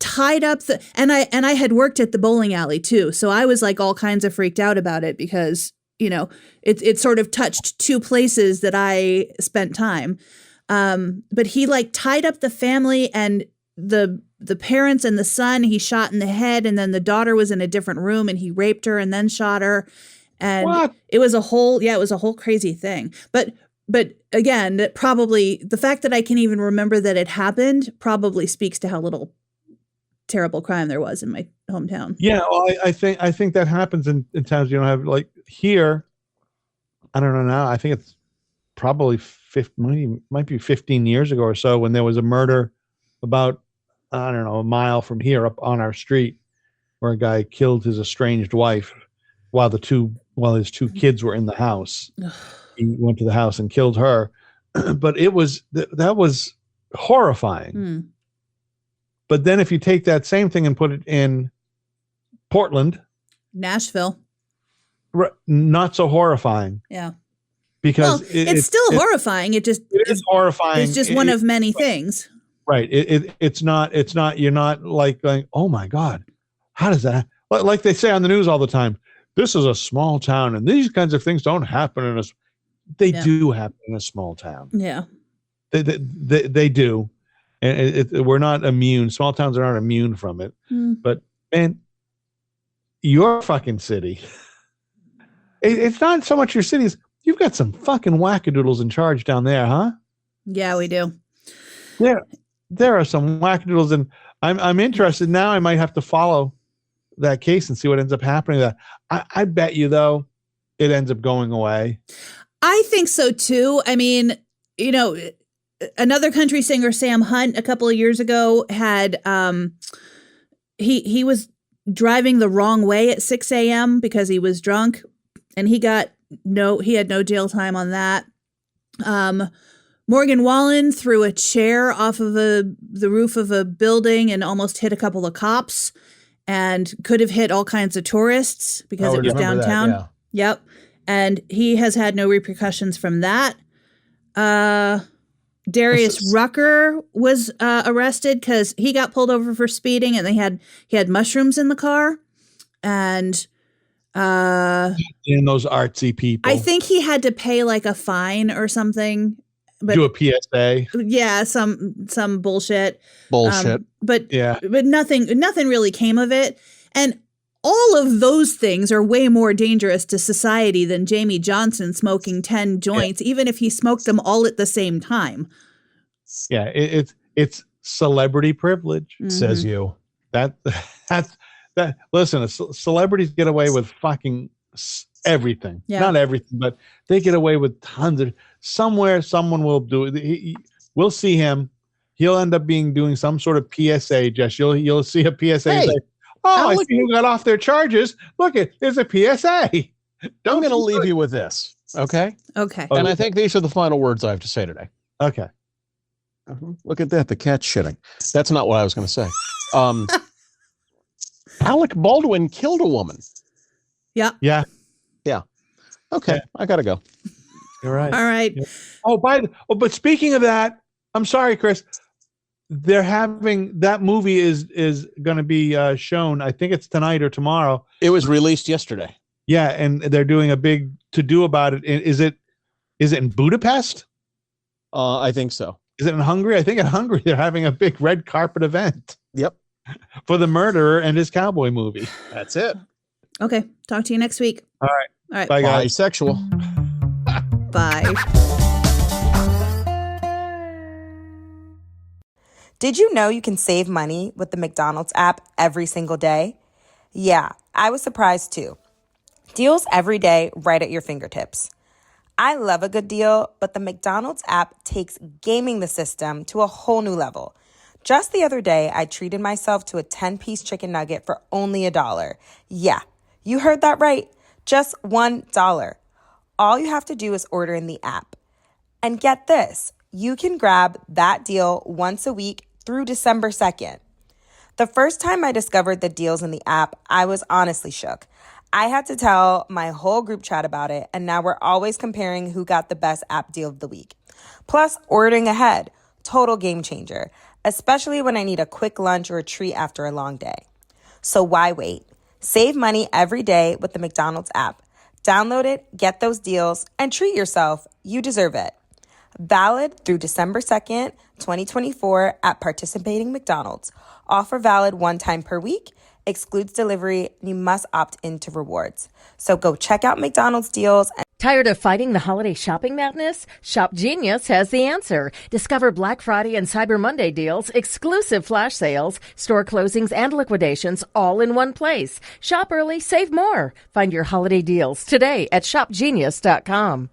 tied up and I had worked at the bowling alley too. So I was like all kinds of freaked out about it because, you know, it sort of touched two places that I spent time. But he like tied up the family, and the parents and the son he shot in the head, and then the daughter was in a different room and he raped her and then shot her. And What? it was a whole crazy thing. But again, that probably the fact that I can even remember that it happened probably speaks to how little terrible crime there was in my hometown. Yeah, well, I think that happens in towns you don't have, like here. I don't know now. I think it's probably might be 15 years ago or so when there was a murder about, I don't know, a mile from here up on our street, where a guy killed his estranged wife while his two kids were in the house. He went to the house and killed her. But it was that was horrifying. But then if you take that same thing and put it in Portland, Nashville, not so horrifying. Yeah. Because it's still horrifying. It is horrifying. It's just one of many things. Right. It's not, you're not like going, oh my God, how does that, like they say on the news all the time, this is a small town and these kinds of things don't happen they do happen in a small town. Yeah. They do. And we're not immune. Small towns are not immune from it. But man, your fucking city, it's not so much your cities. You've got some fucking wackadoodles in charge down there, huh? Yeah, we do. There are some wackadoodles, and I'm interested now. I might have to follow that case and see what ends up happening. I bet you though, it ends up going away. I think so too. I mean, you know, another country singer, Sam Hunt, a couple of years ago had he was driving the wrong way at 6 a.m. because he was drunk, and he had no jail time on that. Morgan Wallen threw a chair off of the roof of a building and almost hit a couple of cops, and could have hit all kinds of tourists because it was downtown. That, yeah. Yep. And he has had no repercussions from that. Darius Rucker was arrested because he got pulled over for speeding, and he had mushrooms in the car. And those artsy people. I think he had to pay like a fine or something. But do a PSA. Yeah, some bullshit. But nothing really came of it. And all of those things are way more dangerous to society than Jamie Johnson smoking 10 joints, even if he smoked them all at the same time. Yeah, it's celebrity privilege, says you. That. Listen, celebrities get away with fucking everything. Yeah. Not everything, but they get away with tons of. Somewhere, someone will do it. We'll see him. He'll end up doing some sort of PSA. Just you'll see a PSA. Hey, and say, I see who got off their charges. Look, there's a PSA. I'm going to leave you with this. Okay. Okay. And I think these are the final words I have to say today. Okay. Look at that. The cat's shitting. That's not what I was going to say. Alec Baldwin killed a woman. Yeah. Yeah. Yeah. Okay. Yeah. I got to go. You're right. All right. Yeah. But speaking of that, I'm sorry, Chris. They're having that movie is going to be shown. I think it's tonight or tomorrow. It was released yesterday. Yeah, and they're doing a big to-do about it. Is it in Budapest? I think so. Is it in Hungary? I think in Hungary they're having a big red carpet event. Yep. For the murderer and his cowboy movie. That's it. Okay. Talk to you next week. All right. All right. Bye, guys. Bisexual. Bye. Did you know you can save money with the McDonald's app every single day? Yeah, I was surprised too. Deals every day right at your fingertips. I love a good deal, but the McDonald's app takes gaming the system to a whole new level. Just the other day, I treated myself to a 10-piece chicken nugget for only $1. Yeah, you heard that right. Just $1. All you have to do is order in the app. And get this, you can grab that deal once a week through December 2nd. The first time I discovered the deals in the app, I was honestly shook. I had to tell my whole group chat about it, and now we're always comparing who got the best app deal of the week. Plus, ordering ahead, total game changer, especially when I need a quick lunch or a treat after a long day. So why wait? Save money every day with the McDonald's app. Download it, get those deals, and treat yourself. You deserve it. Valid through December 2nd, 2024 at participating McDonald's. Offer valid one time per week. Excludes delivery. You must opt into rewards. So go check out McDonald's deals. Tired of fighting the holiday shopping madness? Shop Genius has the answer. Discover Black Friday and Cyber Monday deals, exclusive flash sales, store closings, and liquidations all in one place. Shop early, save more. Find your holiday deals today at shopgenius.com.